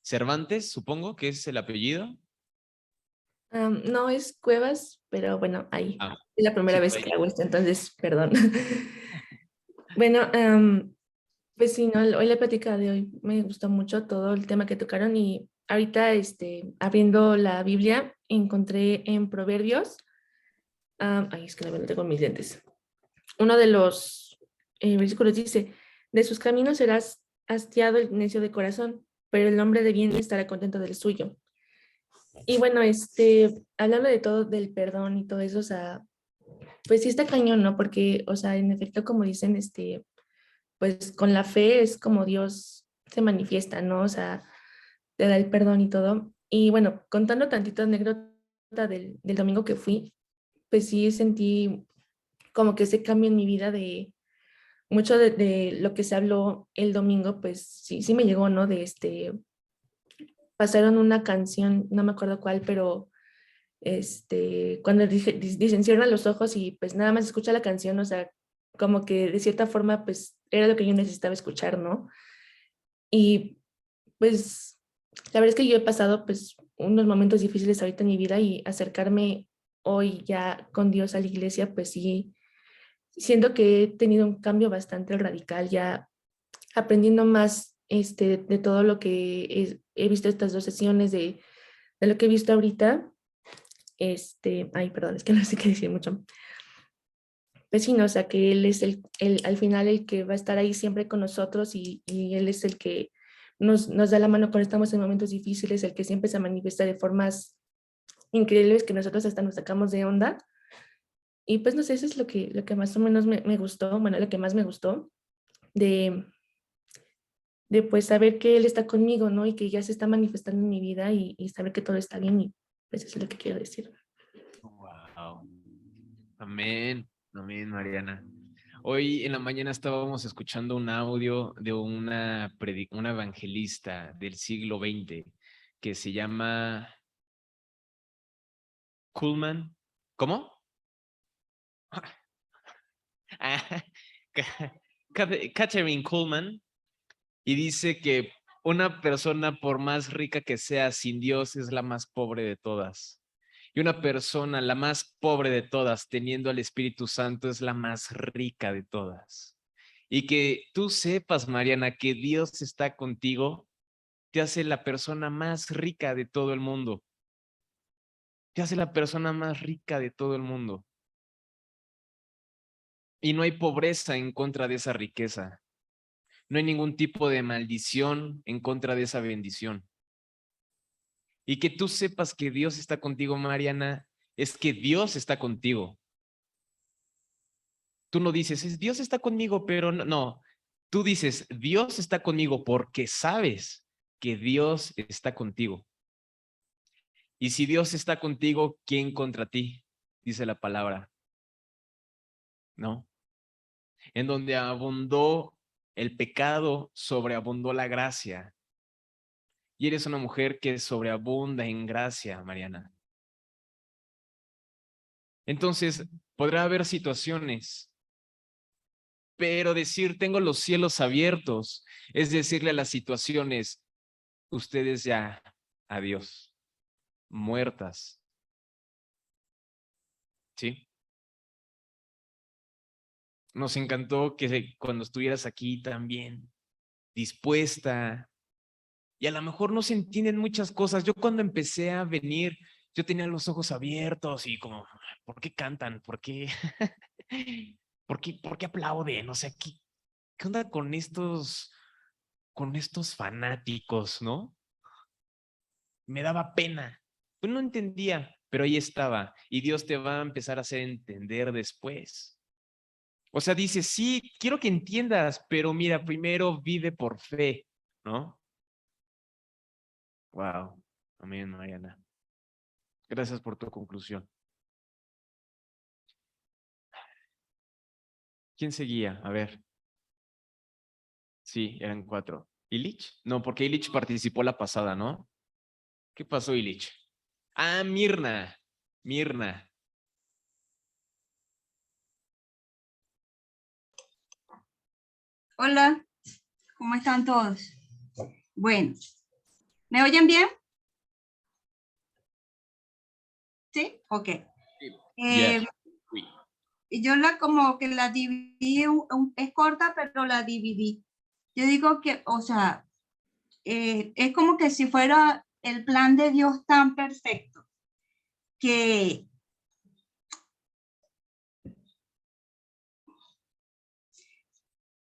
Cervantes, supongo que es el apellido. No es Cuevas, pero bueno, ahí. Ah, Es la primera sí, vez por que ahí. hago esto, entonces, perdón. Bueno, pues sí, ¿no? Hoy la plática de hoy me gustó mucho todo el tema que tocaron y ahorita, abriendo la Biblia, encontré en Proverbios, ay, es que no tengo mis lentes. Uno de los versículos dice, de sus caminos serás hastiado el necio de corazón, pero el hombre de bien estará contento del suyo. Y bueno, hablando de todo, del perdón y todo eso, o sea, pues sí está cañón, ¿no? Porque, o sea, en efecto, como dicen, pues con la fe es como Dios se manifiesta, ¿no? O sea, te da el perdón y todo. Y bueno, contando tantito anécdota del domingo que fui, pues sí sentí como que ese cambio en mi vida de mucho de lo que se habló el domingo, pues sí, sí me llegó, ¿no? Pasaron una canción, no me acuerdo cuál, pero cuando dicen cierra los ojos y pues nada más escucha la canción, o sea, como que de cierta forma pues era lo que yo necesitaba escuchar, ¿no? Y pues la verdad es que yo he pasado pues unos momentos difíciles ahorita en mi vida y acercarme hoy ya con Dios a la iglesia, pues sí, siento que he tenido un cambio bastante radical, ya aprendiendo más de todo lo que he visto estas 2 sesiones, de lo que he visto ahorita. Ay, perdón, es que no sé qué decir mucho. Pues sí, no, o sea, que él es al final el que va a estar ahí siempre con nosotros y él es el que nos da la mano cuando estamos en momentos difíciles, el que siempre se manifiesta de formas increíbles que nosotros hasta nos sacamos de onda. Y pues no sé, eso es lo que más o menos me gustó, bueno, lo que más me gustó. de pues saber que Él está conmigo, ¿no? Y que ya se está manifestando en mi vida y saber que todo está bien y pues eso es lo que quiero decir. Wow. Amén. Amén, Mariana. Hoy en la mañana estábamos escuchando un audio de una evangelista del siglo XX que se llama Kuhlman. ¿Cómo? Catherine Kuhlman. Y dice que una persona, por más rica que sea, sin Dios es la más pobre de todas. Y una persona, la más pobre de todas, teniendo al Espíritu Santo, es la más rica de todas. Y que tú sepas, Mariana, que Dios está contigo, te hace la persona más rica de todo el mundo. Te hace la persona más rica de todo el mundo. Y no hay pobreza en contra de esa riqueza. No hay ningún tipo de maldición en contra de esa bendición. Y que tú sepas que Dios está contigo, Mariana, es que Dios está contigo. Tú no dices, Dios está conmigo, pero no, no. Tú dices, Dios está conmigo porque sabes que Dios está contigo. Y si Dios está contigo, ¿quién contra ti? Dice la palabra. ¿No? En donde abundó el pecado, sobreabundó la gracia. Y eres una mujer que sobreabunda en gracia, Mariana. Entonces, podrá haber situaciones, pero decir tengo los cielos abiertos es decirle a las situaciones, ustedes ya, adiós, muertas. ¿Sí? Nos encantó que cuando estuvieras aquí también dispuesta, y a lo mejor no se entienden muchas cosas. Yo cuando empecé a venir, yo tenía los ojos abiertos y como, ¿por qué cantan? ¿Por qué? ¿Por qué aplauden? O sea, ¿qué onda con estos fanáticos, no? Me daba pena. Pues no entendía, pero ahí estaba. Y Dios te va a empezar a hacer entender después. O sea, dice, sí, quiero que entiendas, pero mira, primero vive por fe, ¿no? Wow. Amén, Mariana. Gracias por tu conclusión. ¿Quién seguía? A ver. Sí, eran 4. ¿Illich? No, porque Illich participó la pasada, ¿no? ¿Qué pasó, Illich? Ah, Mirna. Mirna. Hola, ¿cómo están todos? Bueno, ¿me oyen bien? ¿Sí? Ok. Yes. Yo como que la dividí, es corta, pero la dividí. Yo digo que, o sea, es como que si fuera el plan de Dios tan perfecto que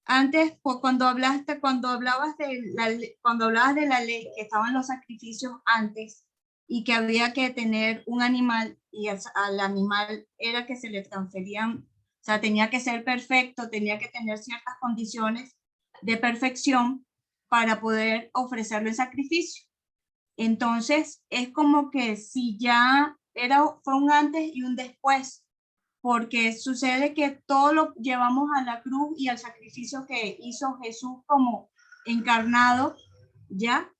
antes, pues, cuando hablabas de la ley, que estaban los sacrificios antes y que había que tener un animal y al animal era que se le transferían, o sea, tenía que ser perfecto, tenía que tener ciertas condiciones de perfección para poder ofrecerlo en sacrificio. Entonces, es como que si ya fue un antes y un después, porque sucede que todo lo llevamos a la cruz y al sacrificio que hizo Jesús como encarnado, ya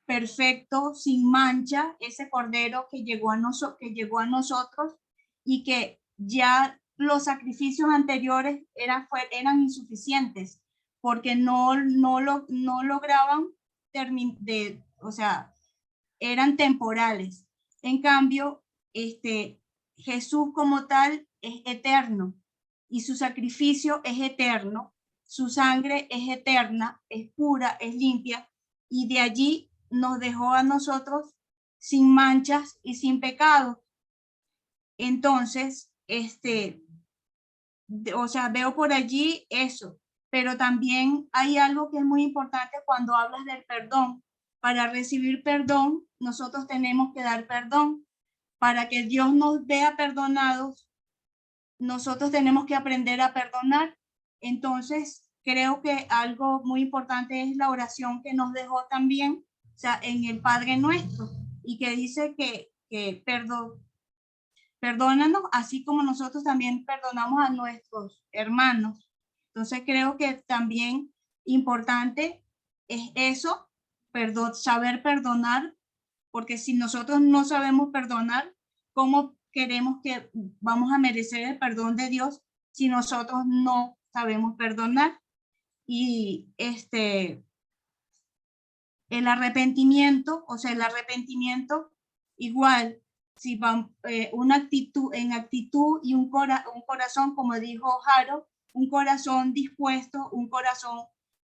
perfecto, sin mancha, ese cordero que llegó a nosotros y que ya los sacrificios anteriores eran insuficientes porque no lograban o sea, eran temporales. En cambio, Jesús como tal es eterno y su sacrificio es eterno, su sangre es eterna, es pura, es limpia y de allí nos dejó a nosotros sin manchas y sin pecado. Entonces, o sea, veo por allí eso, pero también hay algo que es muy importante cuando hablas del perdón. Para recibir perdón, nosotros tenemos que dar perdón. Para que Dios nos vea perdonados, nosotros tenemos que aprender a perdonar. Entonces, creo que algo muy importante es la oración que nos dejó también, o sea, en el Padre Nuestro, y que dice que perdónanos así como nosotros también perdonamos a nuestros hermanos. Entonces creo que también importante es eso, saber perdonar, porque si nosotros no sabemos perdonar, ¿cómo queremos que vamos a merecer el perdón de Dios si nosotros no sabemos perdonar? Y el arrepentimiento, o sea, el arrepentimiento igual, si van una actitud, en actitud y un corazón, como dijo Jaro, un corazón dispuesto, un corazón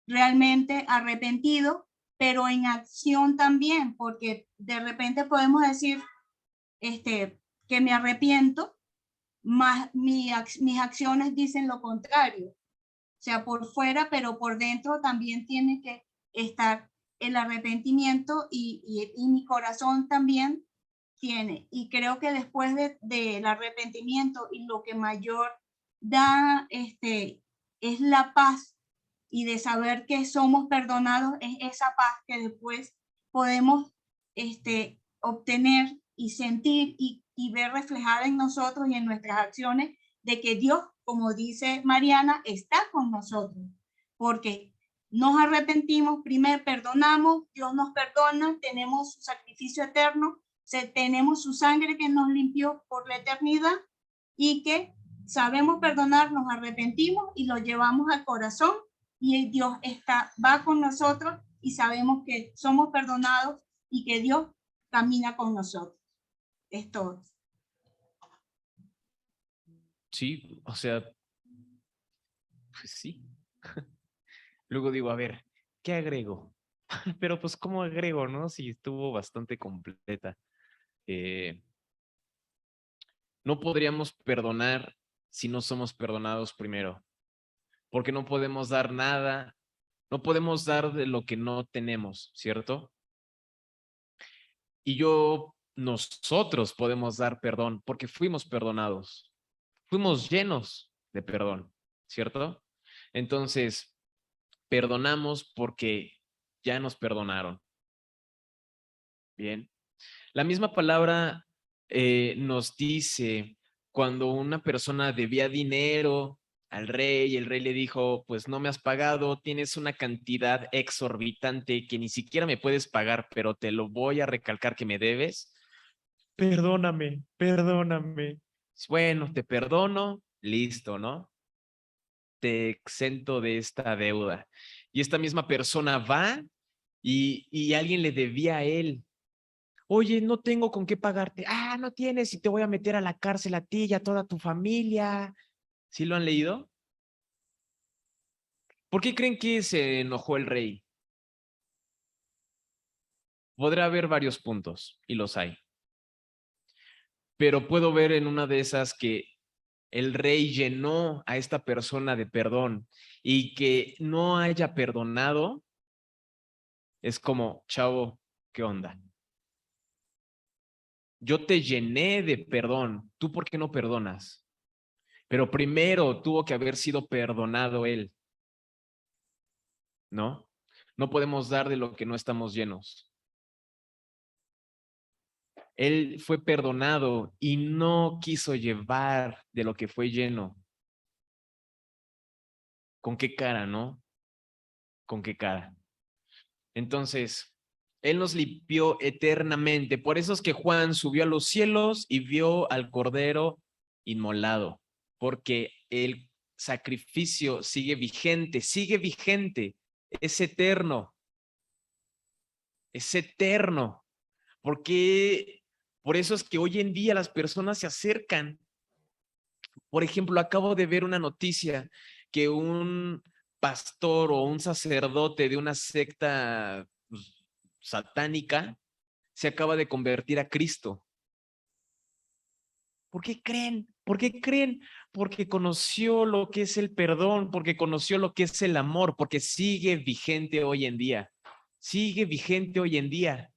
realmente arrepentido, pero en acción también, porque de repente podemos decir que me arrepiento, más mis acciones dicen lo contrario. O sea, por fuera, pero por dentro también tiene que estar el arrepentimiento y mi corazón también tiene. Y creo que después del arrepentimiento y lo que mayor da es la paz y de saber que somos perdonados, es esa paz que después podemos obtener y sentir y ver reflejada en nosotros y en nuestras acciones de que Dios, como dice Mariana, está con nosotros, porque nos arrepentimos, primero perdonamos, Dios nos perdona, tenemos su sacrificio eterno, tenemos su sangre que nos limpió por la eternidad y que sabemos perdonar, nos arrepentimos y lo llevamos al corazón y Dios va con nosotros y sabemos que somos perdonados y que Dios camina con nosotros. Es todo. Sí, o sea, pues sí. Luego digo, a ver, ¿qué agrego? Pero pues, ¿cómo agrego, no? Si estuvo bastante completa. No podríamos perdonar si no somos perdonados primero, porque no podemos dar nada, no podemos dar de lo que no tenemos, ¿cierto? Y nosotros podemos dar perdón porque fuimos perdonados, fuimos llenos de perdón, ¿cierto? Entonces, perdonamos porque ya nos perdonaron. Bien. La misma palabra nos dice cuando una persona debía dinero al rey, el rey le dijo, pues no me has pagado, tienes una cantidad exorbitante que ni siquiera me puedes pagar, pero te lo voy a recalcar que me debes. Perdóname, perdóname. Bueno, te perdono, listo, ¿no? Te exento de esta deuda. Y esta misma persona va y alguien le debía a él. Oye, no tengo con qué pagarte. Ah, no tienes y te voy a meter a la cárcel a ti y a toda tu familia. ¿Sí lo han leído? ¿Por qué creen que se enojó el rey? Podrá haber varios puntos, y los hay. Pero puedo ver en una de esas que el rey llenó a esta persona de perdón y que no haya perdonado, es como, chavo, ¿qué onda? Yo te llené de perdón, ¿tú por qué no perdonas? Pero primero tuvo que haber sido perdonado él, ¿no? No podemos dar de lo que no estamos llenos. Él fue perdonado y no quiso llevar de lo que fue lleno. ¿Con qué cara, no? ¿Con qué cara? Entonces, Él nos limpió eternamente. Por eso es que Juan subió a los cielos y vio al Cordero inmolado, porque el sacrificio sigue vigente, es eterno, es eterno. Porque por eso es que hoy en día las personas se acercan. Por ejemplo, acabo de ver una noticia que un pastor o un sacerdote de una secta satánica se acaba de convertir a Cristo. ¿Por qué creen? ¿Por qué creen? Porque conoció lo que es el perdón, porque conoció lo que es el amor, porque sigue vigente hoy en día. Sigue vigente hoy en día.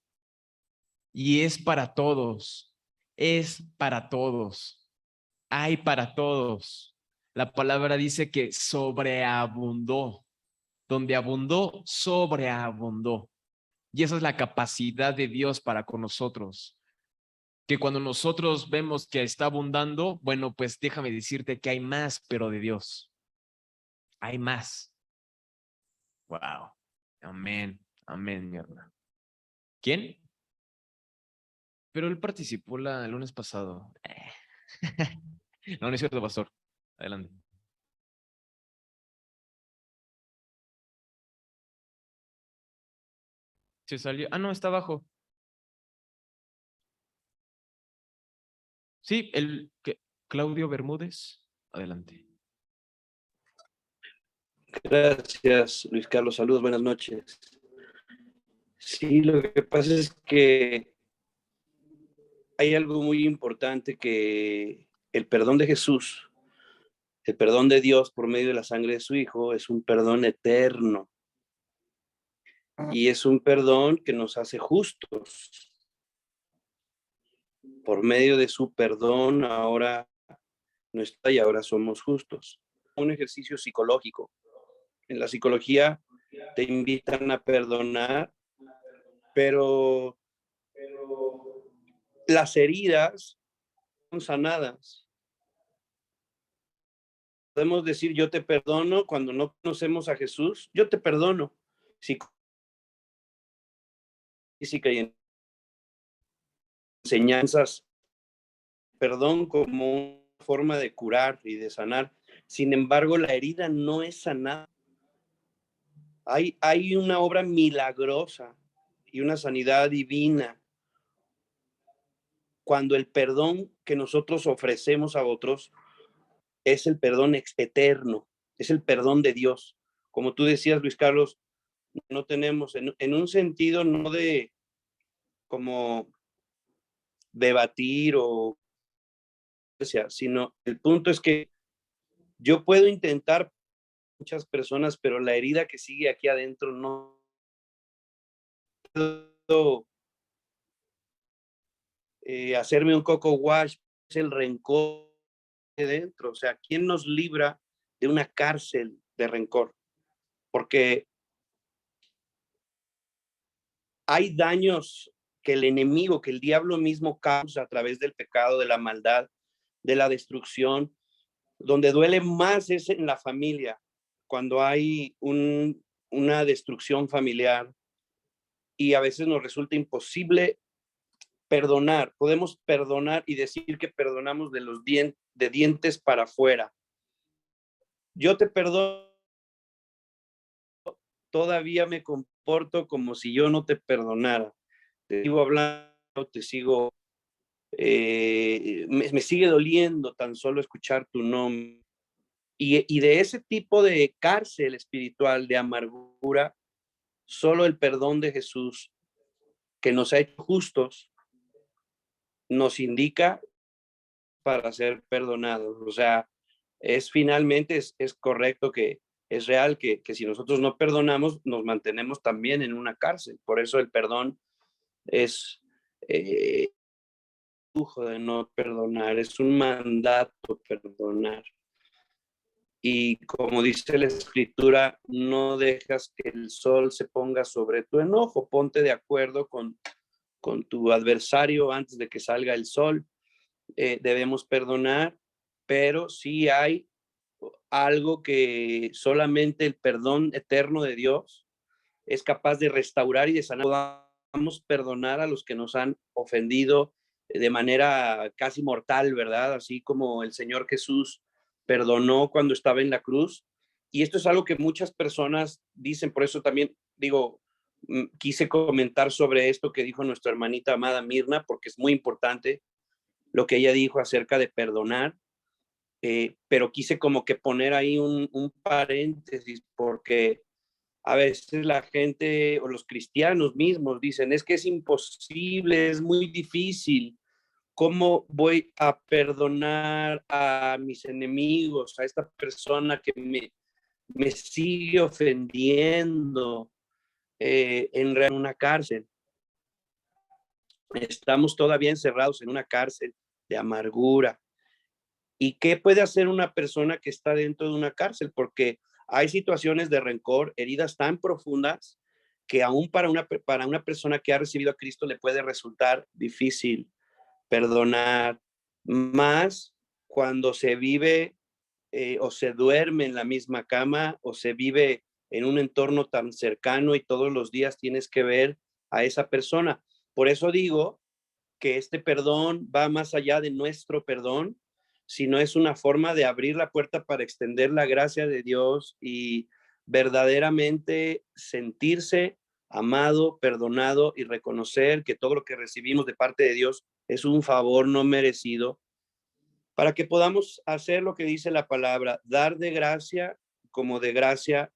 Y es para todos. Es para todos. Hay para todos. La palabra dice que sobreabundó. Donde abundó, sobreabundó. Y esa es la capacidad de Dios para con nosotros. Que cuando nosotros vemos que está abundando, bueno, pues déjame decirte que hay más, pero de Dios. Hay más. Wow. Amén. Amén, mi hermano. ¿Quién? Pero él participó el lunes pasado. No, no es cierto, pastor. Adelante. Se salió. Ah, no, está abajo. Sí, Claudio Bermúdez. Adelante. Gracias, Luis Carlos. Saludos, buenas noches. Sí, lo que pasa es que hay algo muy importante, que el perdón de Jesús, el perdón de Dios por medio de la sangre de su Hijo, es un perdón eterno. Y es un perdón que nos hace justos. Por medio de su perdón, ahora no está y ahora somos justos. Un ejercicio psicológico. En la psicología te invitan a perdonar, pero las heridas son sanadas. Podemos decir yo te perdono cuando no conocemos a Jesús. Yo te perdono. Física y enseñanzas, perdón como una forma de curar y de sanar. Sin embargo, la herida no es sanada. Hay una obra milagrosa y una sanidad divina cuando el perdón que nosotros ofrecemos a otros es el perdón eterno, es el perdón de Dios. Como tú decías, Luis Carlos, no tenemos, en un sentido no de como debatir o sea, sino el punto es que yo puedo intentar muchas personas, pero la herida que sigue aquí adentro no puedo hacerme un coco wash, es el rencor de dentro. O sea, ¿quién nos libra de una cárcel de rencor? Porque hay daños que el enemigo, que el diablo mismo causa a través del pecado, de la maldad, de la destrucción. Donde duele más es en la familia, cuando hay una destrucción familiar y a veces nos resulta imposible perdonar. Podemos perdonar y decir que perdonamos de dientes para afuera. Yo te perdono, todavía me comporto como si yo no te perdonara. Te sigo hablando, te sigo, me sigue doliendo tan solo escuchar tu nombre. Y de ese tipo de cárcel espiritual, de amargura, solo el perdón de Jesús, que nos ha hecho justos, nos indica para ser perdonados. O sea, finalmente es correcto, que es real que si nosotros no perdonamos, nos mantenemos también en una cárcel. Por eso el perdón es lujo de no perdonar, es un mandato perdonar. Y como dice la escritura, no dejas que el sol se ponga sobre tu enojo, ponte de acuerdo con tu adversario antes de que salga el sol. Debemos perdonar, pero sí hay algo que solamente el perdón eterno de Dios es capaz de restaurar y de sanar. Podamos perdonar a los que nos han ofendido de manera casi mortal, ¿verdad? Así como el Señor Jesús perdonó cuando estaba en la cruz. Y esto es algo que muchas personas dicen, por eso también digo, quise comentar sobre esto que dijo nuestra hermanita amada Mirna, porque es muy importante lo que ella dijo acerca de perdonar, pero quise como que poner ahí un paréntesis, porque a veces la gente o los cristianos mismos dicen, es que es imposible, es muy difícil. ¿Cómo voy a perdonar a mis enemigos, a esta persona que me sigue ofendiendo en una cárcel? Estamos todavía encerrados en una cárcel de amargura. ¿Y qué puede hacer una persona que está dentro de una cárcel? Porque hay situaciones de rencor, heridas tan profundas que aún para una persona que ha recibido a Cristo le puede resultar difícil perdonar, más cuando se vive o se duerme en la misma cama o se vive en un entorno tan cercano y todos los días tienes que ver a esa persona. Por eso digo que este perdón va más allá de nuestro perdón, sino es una forma de abrir la puerta para extender la gracia de Dios y verdaderamente sentirse amado, perdonado y reconocer que todo lo que recibimos de parte de Dios es un favor no merecido, para que podamos hacer lo que dice la palabra, dar de gracia como de gracia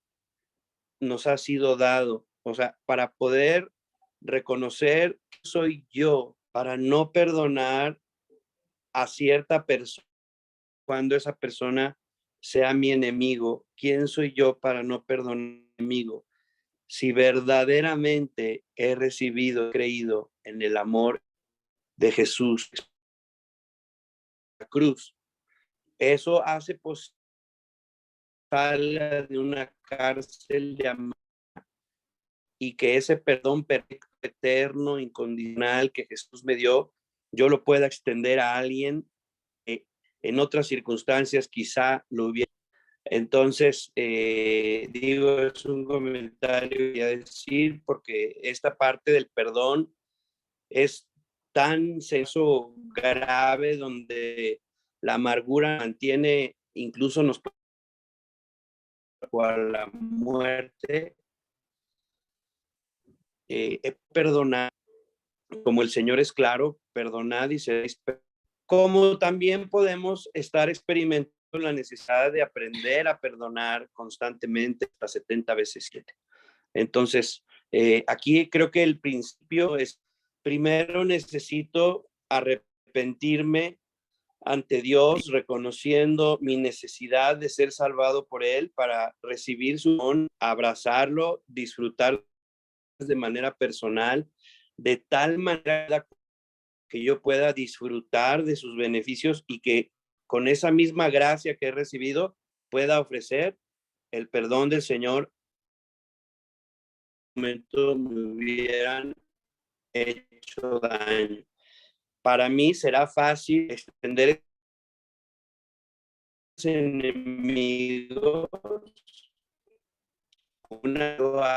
nos ha sido dado. O sea, para poder reconocer que soy yo, para no perdonar a cierta persona cuando esa persona sea mi enemigo. ¿Quién soy yo para no perdonar a mi enemigo? Si verdaderamente he recibido, creído en el amor de Jesús, la cruz, eso hace posible salga de una cárcel de amor y que ese perdón perfecto, eterno, incondicional que Jesús me dio, yo lo pueda extender a alguien en otras circunstancias quizá lo hubiera. Entonces, digo, es un comentario a decir, porque esta parte del perdón es tan senso grave donde la amargura mantiene, incluso nos puede a la muerte. Perdonar, como el Señor es claro, perdonad y seréis. Como también podemos estar experimentando la necesidad de aprender a perdonar constantemente hasta 70 veces 7. Entonces, aquí creo que el principio es, primero necesito arrepentirme ante Dios, reconociendo mi necesidad de ser salvado por Él para recibir su don, abrazarlo, disfrutar de manera personal, de tal manera que yo pueda disfrutar de sus beneficios y que con esa misma gracia que he recibido pueda ofrecer el perdón del Señor. En momento me hubieran hecho daño. Para mí será fácil extender enemigos una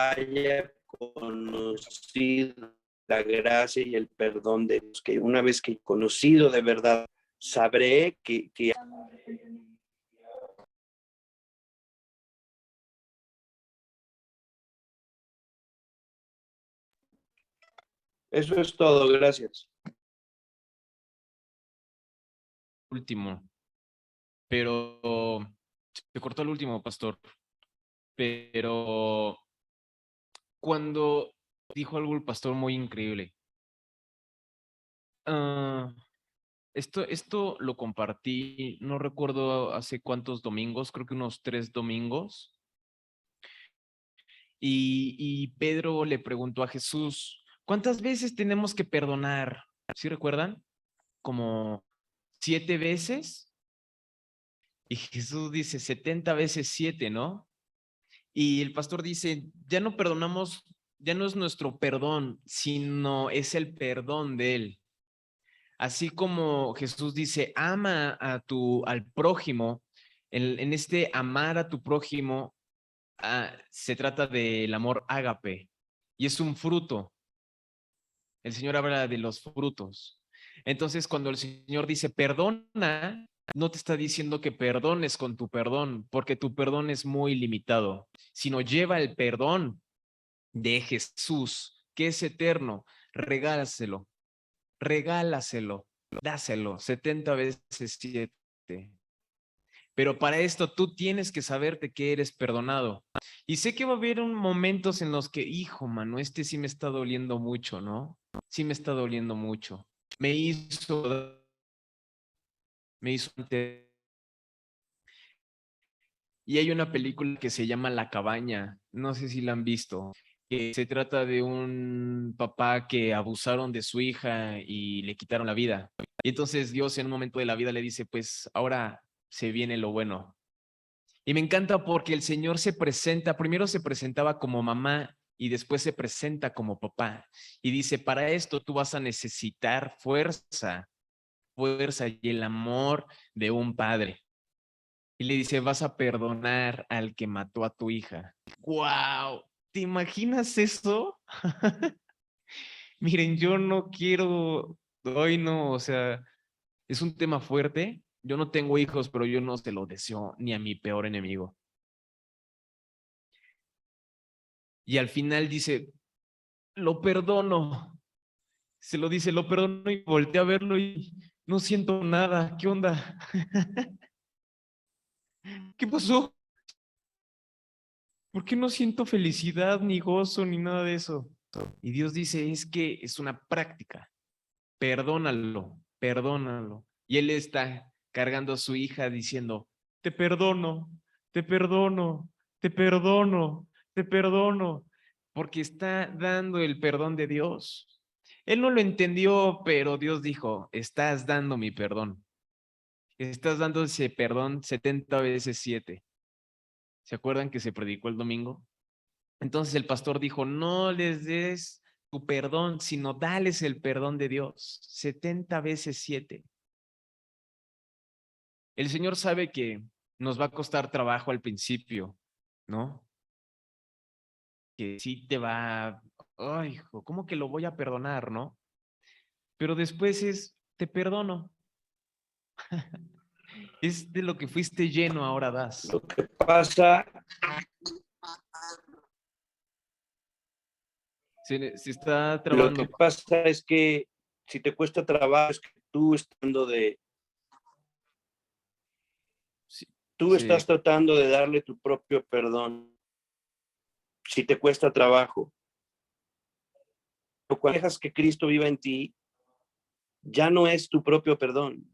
haya conocido la gracia y el perdón de Dios, que una vez que he conocido de verdad, sabré que eso es todo. Gracias. Último, pero se cortó el último, pastor. Pero cuando dijo algo el pastor muy increíble. Esto lo compartí, no recuerdo hace cuántos domingos, creo que unos 3 domingos. Y Pedro le preguntó a Jesús, ¿cuántas veces tenemos que perdonar? ¿Sí recuerdan? Como 7 veces. Y Jesús dice 70 veces 7, ¿no? Y el pastor dice, ya no perdonamos, ya no es nuestro perdón, sino es el perdón de él. Así como Jesús dice, ama al prójimo, en este amar a tu prójimo, se trata del amor ágape y es un fruto. El Señor habla de los frutos. Entonces, cuando el Señor dice perdona, no te está diciendo que perdones con tu perdón, porque tu perdón es muy limitado, sino lleva el perdón de Jesús, que es eterno, regálaselo, dáselo 70 veces 7. Pero para esto tú tienes que saberte que eres perdonado. Y sé que va a haber momentos en los que, hijo, mano, este sí me está doliendo mucho, ¿no? Sí me está doliendo mucho. Me hizo. Y hay una película que se llama La Cabaña. No sé si la han visto. que se trata de un papá que abusaron de su hija y le quitaron la vida. Y entonces Dios en un momento de la vida le dice, pues ahora se viene lo bueno. Y me encanta porque el Señor se presenta, primero se presentaba como mamá y después se presenta como papá. Y dice, para esto tú vas a necesitar fuerza y el amor de un padre. Y le dice, vas a perdonar al que mató a tu hija. ¡Wow! ¿Te imaginas eso? Miren, yo no quiero, hoy no, o sea, es un tema fuerte. Yo no tengo hijos, pero yo no se lo deseo ni a mi peor enemigo. Y al final dice, lo perdono. Se lo dice, lo perdono y volteé a verlo y no siento nada. ¿Qué onda? ¿Qué pasó? ¿Por qué no siento felicidad, ni gozo, ni nada de eso? Y Dios dice, es que es una práctica. Perdónalo, perdónalo. Y él está cargando a su hija diciendo, te perdono, te perdono, te perdono, te perdono, porque está dando el perdón de Dios. Él no lo entendió, pero Dios dijo, estás dando mi perdón. Estás dando ese perdón 70 veces 7. ¿Se acuerdan que se predicó el domingo? Entonces el pastor dijo, no les des tu perdón, sino dales el perdón de Dios, 70 veces 7. El Señor sabe que nos va a costar trabajo al principio, ¿no? Que sí te va, ay, hijo, ¿cómo que lo voy a perdonar, no? Pero después es, te perdono. Es de lo que fuiste lleno, ahora das. Lo que pasa, Se está lo trabando. que pasa es que si te cuesta trabajo, es que tú Sí, estás tratando de darle tu propio perdón. Si te cuesta trabajo, o cuando dejas que Cristo viva en ti, ya no es tu propio perdón.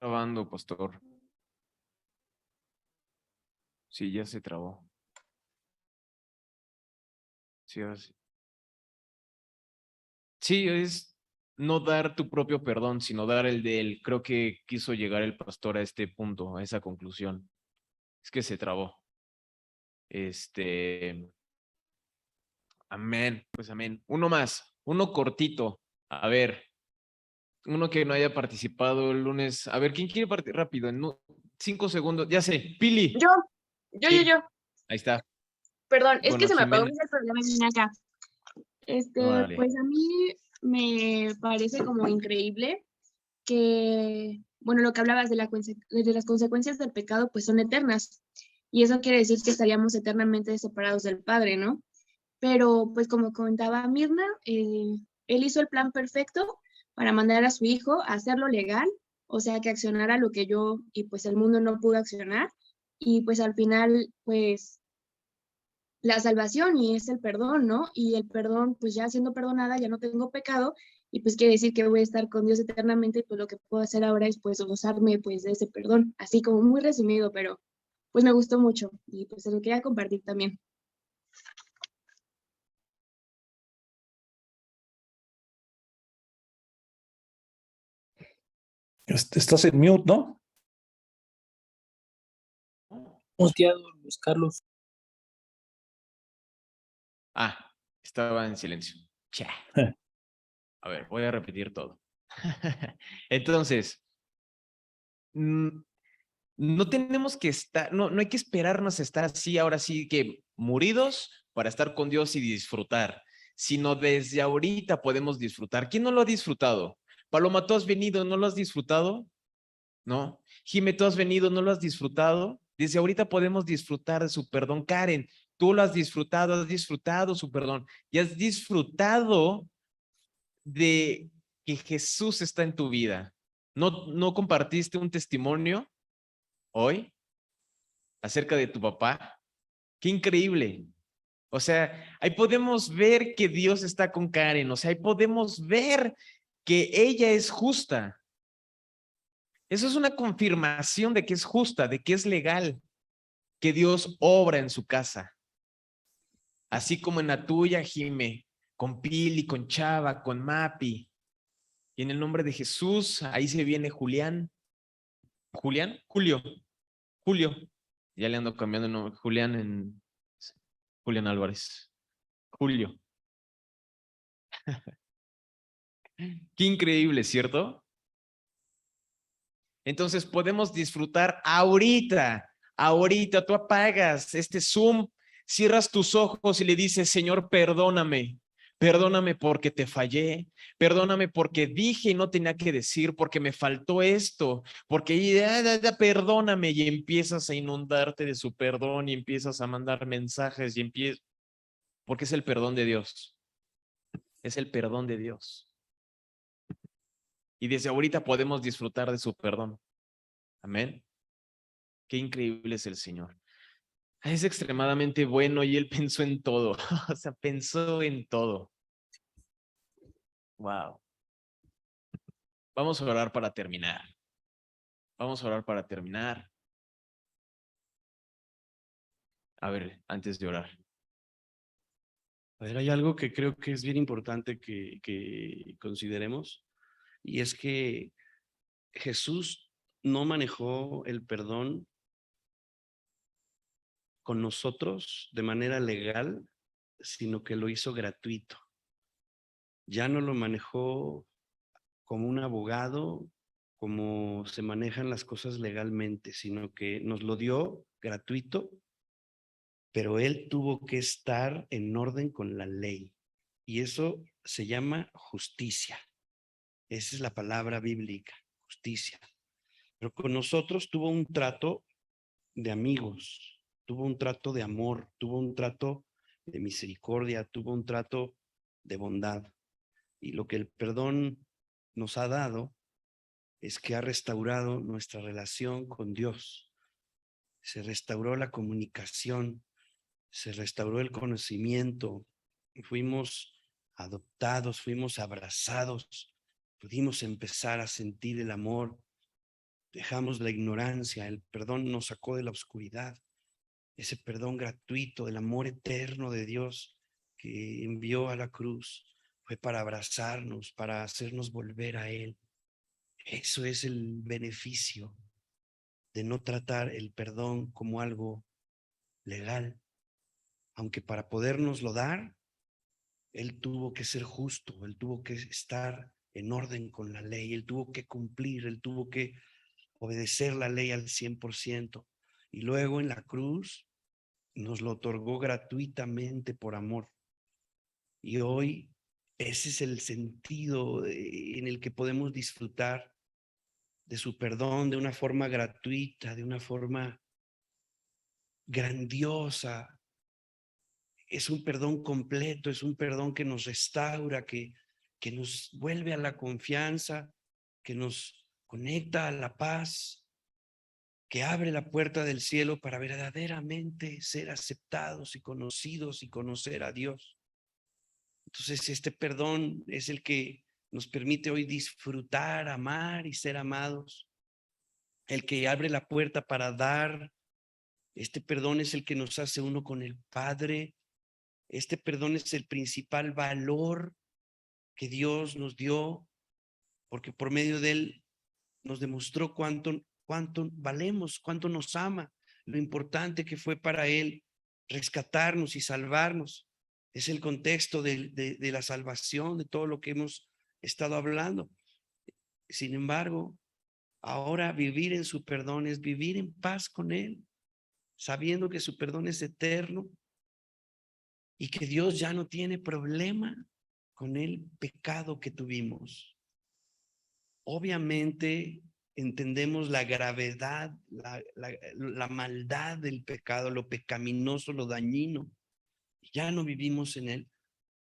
trabando, pastor. Sí, ya se trabó. Sí, ahora sí. Sí, es no dar tu propio perdón, sino dar el de él. Creo que quiso llegar el pastor a este punto, a esa conclusión. Es que se trabó. Amén, pues amén. Uno más, uno cortito. A ver, uno que no haya participado el lunes. A ver, ¿quién quiere partir rápido? En 5 segundos. Ya sé, Pili. Sí, Yo. ahí está. Perdón, es que Bueno, se me apagó Jimena, el programa y vine acá. órale. Pues a mí me parece como increíble que, bueno, lo que hablabas de las consecuencias del pecado, pues son eternas. Y eso quiere decir que estaríamos eternamente separados del Padre, ¿no? Pero, pues como comentaba Mirna, él hizo el plan perfecto para mandar a su hijo a hacerlo legal, o sea, que accionara lo que yo y pues el mundo no pudo accionar. Y pues al final, pues la salvación y es el perdón, ¿no? Y el perdón, pues ya siendo perdonada, ya no tengo pecado y pues quiere decir que voy a estar con Dios eternamente y pues lo que puedo hacer ahora es pues gozarme pues de ese perdón, así como muy resumido, pero pues me gustó mucho y pues se lo quería compartir también. Estás en mute, ¿no? Muteado, Luis Carlos. Ah, estaba en silencio. Cha. A ver, voy a repetir todo. Entonces, no tenemos que estar, no hay que esperarnos a estar así, ahora sí que muridos para estar con Dios y disfrutar, sino desde ahorita podemos disfrutar. ¿Quién no lo ha disfrutado? Paloma, ¿tú has venido? ¿No lo has disfrutado? ¿No? Jime, ¿tú has venido? ¿No lo has disfrutado? Desde ahorita podemos disfrutar de su perdón. Karen, tú lo has disfrutado su perdón y has disfrutado de que Jesús está en tu vida. ¿No compartiste un testimonio hoy acerca de tu papá? ¡Qué increíble! O sea, ahí podemos ver que Dios está con Karen, o sea, ahí podemos ver que ella es justa. Eso es una confirmación de que es justa, de que es legal. que Dios obra en su casa. Así como en la tuya, Jime, con Pili, con Chava, con Mapi. Y en el nombre de Jesús, ahí se viene Julián. ¿Julián? Julio. Julio. Ya le ando cambiando el nombre. Julián Álvarez. Julio. Qué increíble, ¿cierto? Entonces podemos disfrutar ahorita tú apagas este Zoom, cierras tus ojos y le dices, Señor, perdóname. Perdóname porque te fallé, perdóname porque dije y no tenía que decir, porque me faltó esto, porque perdóname, y empiezas a inundarte de su perdón y empiezas a mandar mensajes porque es el perdón de Dios, es el perdón de Dios. Y desde ahorita podemos disfrutar de su perdón. Amén. Qué increíble es el Señor. Es extremadamente bueno y Él pensó en todo. O sea, pensó en todo. Wow. Vamos a orar para terminar. Vamos a orar para terminar. A ver, antes de orar. A ver, hay algo que creo que es bien importante que consideremos, y es que Jesús no manejó el perdón con nosotros de manera legal, sino que lo hizo gratuito. Ya no lo manejó como un abogado, como se manejan las cosas legalmente, sino que nos lo dio gratuito, pero él tuvo que estar en orden con la ley. Y eso se llama justicia. Esa es la palabra bíblica, justicia. Pero con nosotros tuvo un trato de amigos, tuvo un trato de amor, tuvo un trato de misericordia, tuvo un trato de bondad. Y lo que el perdón nos ha dado es que ha restaurado nuestra relación con Dios. Se restauró la comunicación, se restauró el conocimiento, fuimos adoptados, fuimos abrazados, pudimos empezar a sentir el amor, dejamos la ignorancia, el perdón nos sacó de la oscuridad, ese perdón gratuito, el amor eterno de Dios que envió a la cruz, fue para abrazarnos, para hacernos volver a Él. Eso es el beneficio de no tratar el perdón como algo legal, aunque para podernoslo dar, Él tuvo que ser justo, Él tuvo que estar en orden con la ley, Él tuvo que cumplir, Él tuvo que obedecer la ley al 100%. Y luego en la cruz nos lo otorgó gratuitamente por amor. Y hoy ese es el sentido en el que podemos disfrutar de su perdón de una forma gratuita, de una forma grandiosa. Es un perdón completo, es un perdón que nos restaura, que nos vuelve a la confianza, que nos conecta a la paz, que abre la puerta del cielo para verdaderamente ser aceptados y conocidos y conocer a Dios. Entonces, este perdón es el que nos permite hoy disfrutar, amar y ser amados. El que abre la puerta para dar. Este perdón es el que nos hace uno con el Padre. Este perdón es el principal valor que Dios nos dio, porque por medio de él nos demostró cuánto valemos, cuánto nos ama, lo importante que fue para él rescatarnos y salvarnos. Es el contexto de la salvación, de todo lo que hemos estado hablando. Sin embargo, ahora vivir en su perdón es vivir en paz con él, sabiendo que su perdón es eterno y que Dios ya no tiene problema con el pecado que tuvimos. Obviamente entendemos la gravedad, la maldad del pecado, lo pecaminoso, lo dañino. Ya no vivimos en él,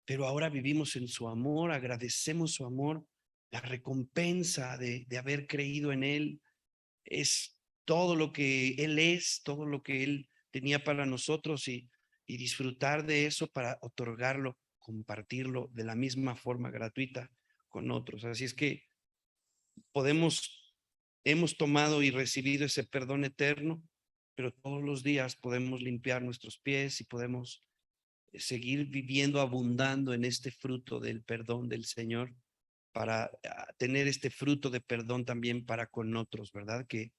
pero ahora vivimos en su amor, agradecemos su amor, la recompensa de haber creído en él es todo lo que él es, todo lo que él tenía para nosotros y disfrutar de eso para otorgarlo, compartirlo de la misma forma gratuita con otros. Así es que hemos tomado y recibido ese perdón eterno pero todos los días podemos limpiar nuestros pies y podemos seguir viviendo, abundando en este fruto del perdón del Señor, para tener este fruto de perdón también para con otros, ¿verdad? Que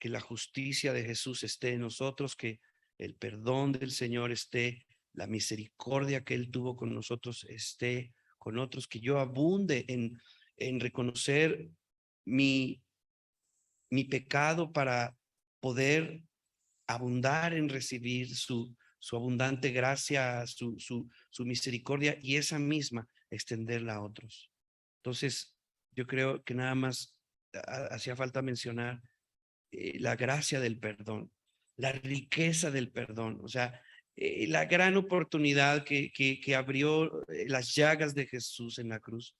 la justicia de Jesús esté en nosotros, que el perdón del Señor esté, la misericordia que Él tuvo con nosotros esté con otros, que yo abunde en reconocer mi pecado para poder abundar en recibir su abundante gracia, su misericordia, y esa misma extenderla a otros. Entonces, yo creo que nada más hacía falta mencionar la gracia del perdón, la riqueza del perdón, o sea, la gran oportunidad que abrió las llagas de Jesús en la cruz.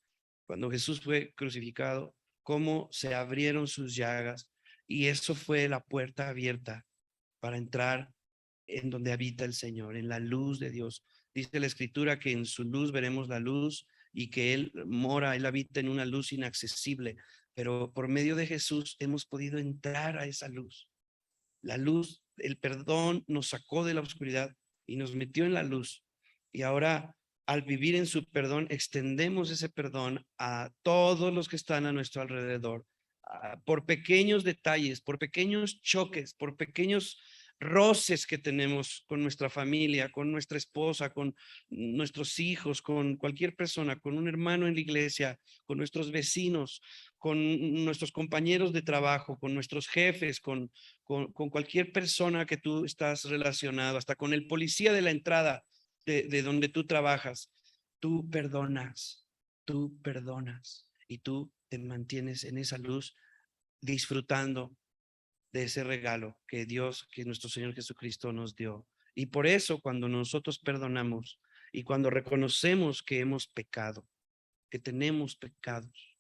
Cuando Jesús fue crucificado, cómo se abrieron sus llagas, y eso fue la puerta abierta para entrar en donde habita el Señor, en la luz de Dios. Dice la Escritura que en su luz veremos la luz, y que Él mora, Él habita en una luz inaccesible, pero por medio de Jesús hemos podido entrar a esa luz. La luz, el perdón nos sacó de la oscuridad y nos metió en la luz. Y ahora, al vivir en su perdón, extendemos ese perdón a todos los que están a nuestro alrededor, por pequeños detalles, por pequeños choques, por pequeños roces que tenemos con nuestra familia, con nuestra esposa, con nuestros hijos, con cualquier persona, con un hermano en la iglesia, con nuestros vecinos, con nuestros compañeros de trabajo, con nuestros jefes, con cualquier persona que tú estás relacionado, hasta con el policía de la entrada de donde tú trabajas. Tú perdonas y tú te mantienes en esa luz, disfrutando de ese regalo que Dios, que nuestro Señor Jesucristo nos dio. Y por eso, cuando nosotros perdonamos y cuando reconocemos que hemos pecado, que tenemos pecados,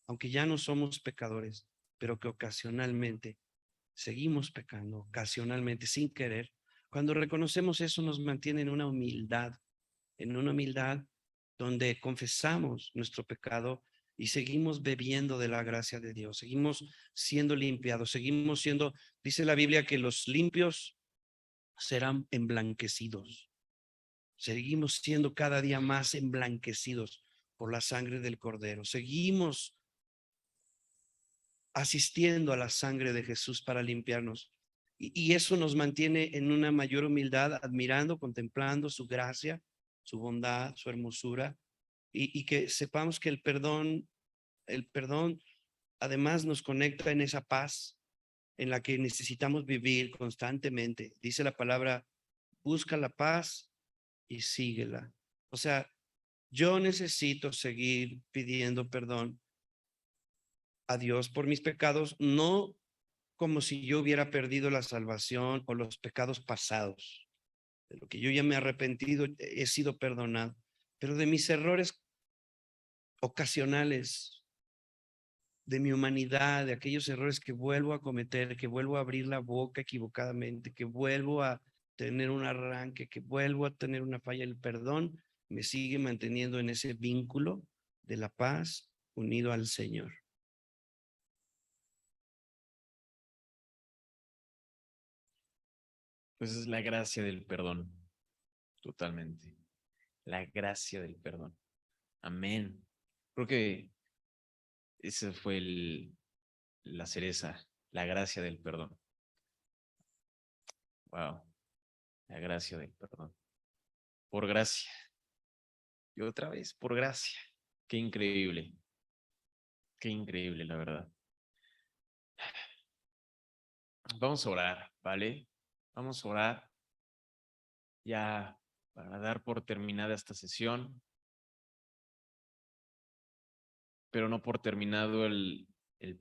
aunque ya no somos pecadores, pero que ocasionalmente seguimos pecando, ocasionalmente sin querer, cuando reconocemos eso, nos mantiene en una humildad donde confesamos nuestro pecado y seguimos bebiendo de la gracia de Dios, seguimos siendo limpiados, seguimos siendo, dice la Biblia, que los limpios serán emblanquecidos. Seguimos siendo cada día más emblanquecidos por la sangre del Cordero. Seguimos asistiendo a la sangre de Jesús para limpiarnos. Y eso nos mantiene en una mayor humildad, admirando, contemplando su gracia, su bondad, su hermosura, y que sepamos que el perdón además nos conecta en esa paz en la que necesitamos vivir constantemente. Dice la palabra, busca la paz y síguela. O sea, yo necesito seguir pidiendo perdón a Dios por mis pecados, no como si yo hubiera perdido la salvación o los pecados pasados, de lo que yo ya me he arrepentido, he sido perdonado, pero de mis errores ocasionales, de mi humanidad, de aquellos errores que vuelvo a cometer, que vuelvo a abrir la boca equivocadamente, que vuelvo a tener un arranque, que vuelvo a tener una falla. El perdón me sigue manteniendo en ese vínculo de la paz unido al Señor. Pues es la gracia del perdón, totalmente. La gracia del perdón. Amén. Creo que esa fue la cereza, la gracia del perdón. Wow, la gracia del perdón. Por gracia. Y otra vez, por gracia. Qué increíble. Qué increíble, la verdad. Vamos a orar, ¿vale? Vamos a orar ya para dar por terminada esta sesión, pero no por terminado el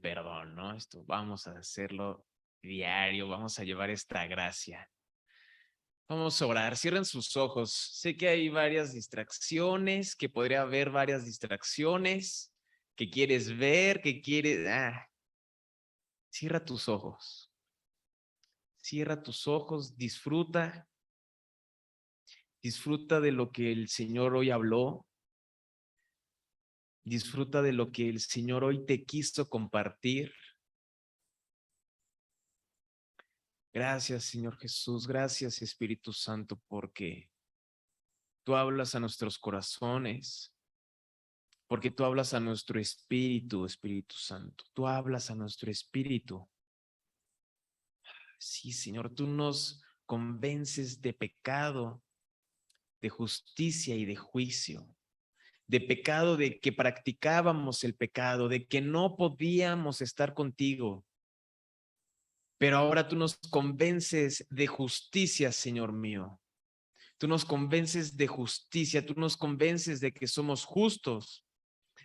perdón, ¿no? Esto vamos a hacerlo diario, vamos a llevar esta gracia. Vamos a orar, cierren sus ojos. Sé que hay varias distracciones, que podría haber varias distracciones, que quieres ver, que quieres... Cierra tus ojos. Cierra tus ojos, disfruta. Disfruta de lo que el Señor hoy habló. Disfruta de lo que el Señor hoy te quiso compartir. Gracias, Señor Jesús. Gracias, Espíritu Santo, porque tú hablas a nuestros corazones, porque tú hablas a nuestro espíritu, Espíritu Santo. Tú hablas a nuestro espíritu. Sí, Señor, tú nos convences de pecado, de justicia y de juicio. De pecado, de que practicábamos el pecado, de que no podíamos estar contigo. Pero ahora tú nos convences de justicia, Señor mío. Tú nos convences de justicia, tú nos convences de que somos justos,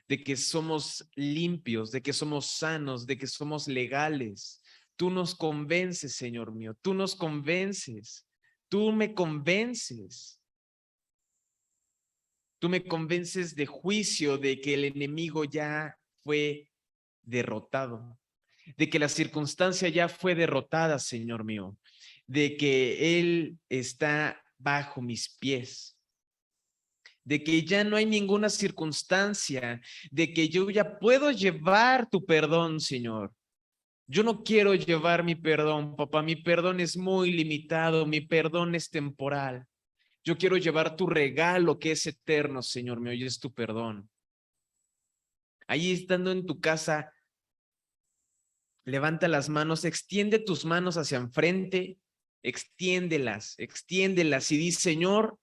de que somos limpios, de que somos sanos, de que somos legales. Tú nos convences, Señor mío, tú nos convences, tú me convences. Tú me convences de juicio, de que el enemigo ya fue derrotado, de que la circunstancia ya fue derrotada, Señor mío, de que Él está bajo mis pies, de que ya no hay ninguna circunstancia, de que yo ya puedo llevar tu perdón, Señor. Yo no quiero llevar mi perdón, papá, mi perdón es muy limitado, mi perdón es temporal. Yo quiero llevar tu regalo que es eterno, Señor mío, y es tu perdón. Ahí estando en tu casa, levanta las manos, extiende tus manos hacia enfrente, extiéndelas y di, Señor,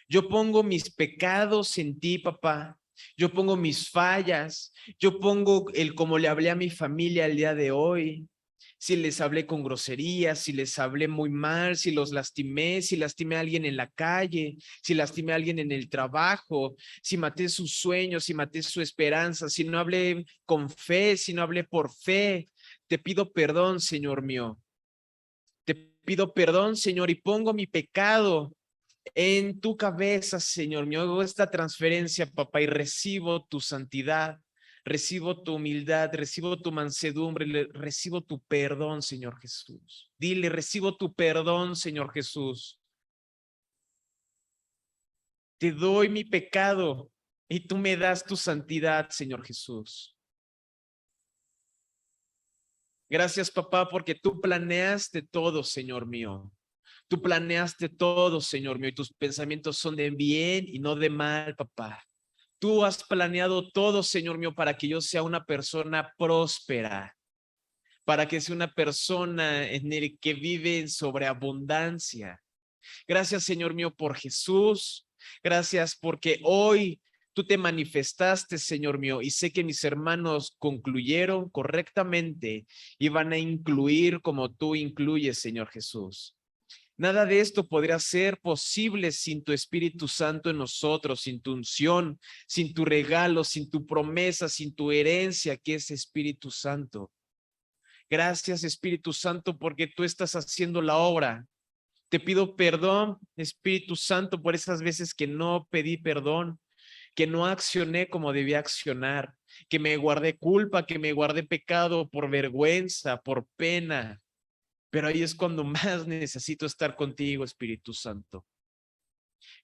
yo pongo mis pecados en ti, papá. Yo pongo mis fallas, yo pongo el como le hablé a mi familia el día de hoy. Si les hablé con groserías, si les hablé muy mal, si los lastimé, si lastimé a alguien en la calle, si lastimé a alguien en el trabajo, si maté sus sueños, si maté su esperanza, si no hablé con fe, si no hablé por fe, te pido perdón, Señor mío. Te pido perdón, Señor, y pongo mi pecado en tu cabeza, Señor mío. Hago esta transferencia, papá, y recibo tu santidad. Recibo tu humildad, recibo tu mansedumbre, recibo tu perdón, Señor Jesús. Dile, recibo tu perdón, Señor Jesús. Te doy mi pecado y tú me das tu santidad, Señor Jesús. Gracias, papá, porque tú planeaste todo, Señor mío. Tú planeaste todo, Señor mío, y tus pensamientos son de bien y no de mal, papá. Tú has planeado todo, Señor mío, para que yo sea una persona próspera, para que sea una persona en el que vive en sobreabundancia. Gracias, Señor mío, por Jesús. Gracias porque hoy tú te manifestaste, Señor mío, y sé que mis hermanos concluyeron correctamente y van a incluir como tú incluyes, Señor Jesús. Nada de esto podría ser posible sin tu Espíritu Santo en nosotros, sin tu unción, sin tu regalo, sin tu promesa, sin tu herencia que es Espíritu Santo. Gracias, Espíritu Santo, porque tú estás haciendo la obra. Te pido perdón, Espíritu Santo, por esas veces que no pedí perdón, que no accioné como debía accionar, que me guardé culpa, que me guardé pecado por vergüenza, por pena. Pero ahí es cuando más necesito estar contigo, Espíritu Santo.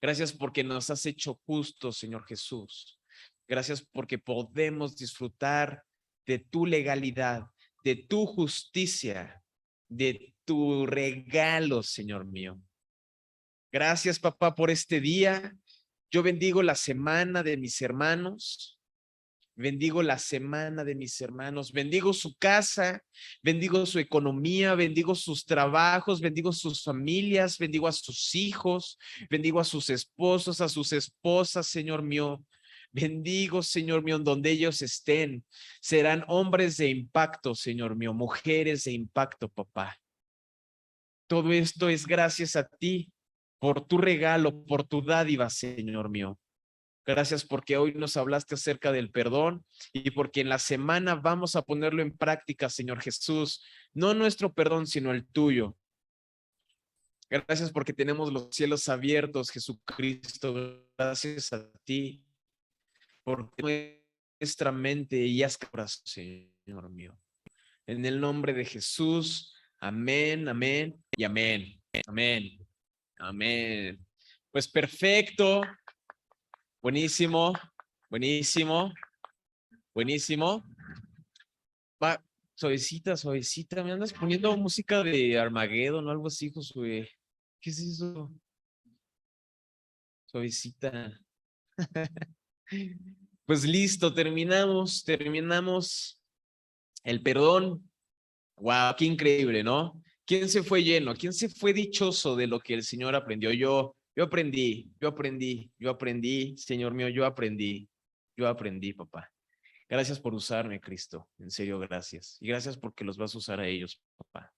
Gracias porque nos has hecho justos, Señor Jesús. Gracias porque podemos disfrutar de tu legalidad, de tu justicia, de tu regalo, Señor mío. Gracias, papá, por este día. Yo bendigo la semana de mis hermanos. Bendigo la semana de mis hermanos, bendigo su casa, bendigo su economía, bendigo sus trabajos, bendigo sus familias, bendigo a sus hijos, bendigo a sus esposos, a sus esposas, Señor mío. Bendigo, Señor mío, en donde ellos estén. Serán hombres de impacto, Señor mío, mujeres de impacto, papá. Todo esto es gracias a ti, por tu regalo, por tu dádiva, Señor mío. Gracias porque hoy nos hablaste acerca del perdón y porque en la semana vamos a ponerlo en práctica, Señor Jesús. No nuestro perdón, sino el tuyo. Gracias porque tenemos los cielos abiertos, Jesucristo. Gracias a ti porque nuestra mente y haz corazón, Señor mío. En el nombre de Jesús. Amén, amén y amén. Amén. Amén. Pues perfecto. Buenísimo, buenísimo, buenísimo. Suavecita, suavecita. Me andas poniendo música de Armageddon o algo así, Josué. ¿Qué es eso? Suavecita. Pues listo, terminamos el perdón. Wow, qué increíble, ¿no? ¿Quién se fue lleno? ¿Quién se fue dichoso de lo que el Señor aprendió? Yo aprendí, Señor mío, yo aprendí, papá. Gracias por usarme, Cristo. En serio, gracias. Y gracias porque los vas a usar a ellos, papá.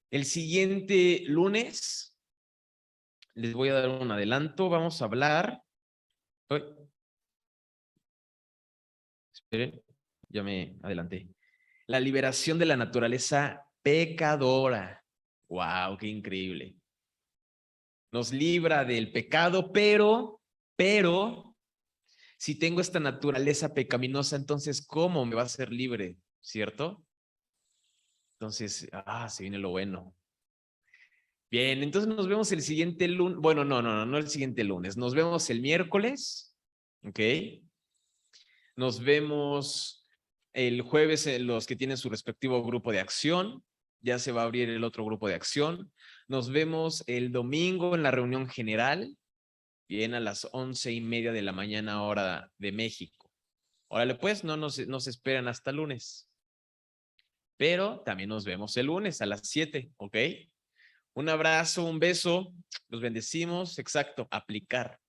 El siguiente lunes les voy a dar un adelanto. Vamos a hablar. Ay. Esperen, ya me adelanté. La liberación de la naturaleza pecadora. Wow, qué increíble. Nos libra del pecado, pero, si tengo esta naturaleza pecaminosa, entonces, ¿cómo me va a ser libre? ¿Cierto? Entonces, se viene lo bueno. Bien, entonces nos vemos el siguiente lunes. Bueno, no el siguiente lunes. Nos vemos el miércoles. ¿Ok? Nos vemos el jueves los que tienen su respectivo grupo de acción. Ya se va a abrir el otro grupo de acción. Nos vemos el domingo en la reunión general. Bien, a las 11:30 de la mañana, hora de México. Órale, pues, no nos esperan hasta lunes. Pero también nos vemos el lunes a las 7, ¿ok? Un abrazo, un beso. Los bendecimos. Exacto, aplicar.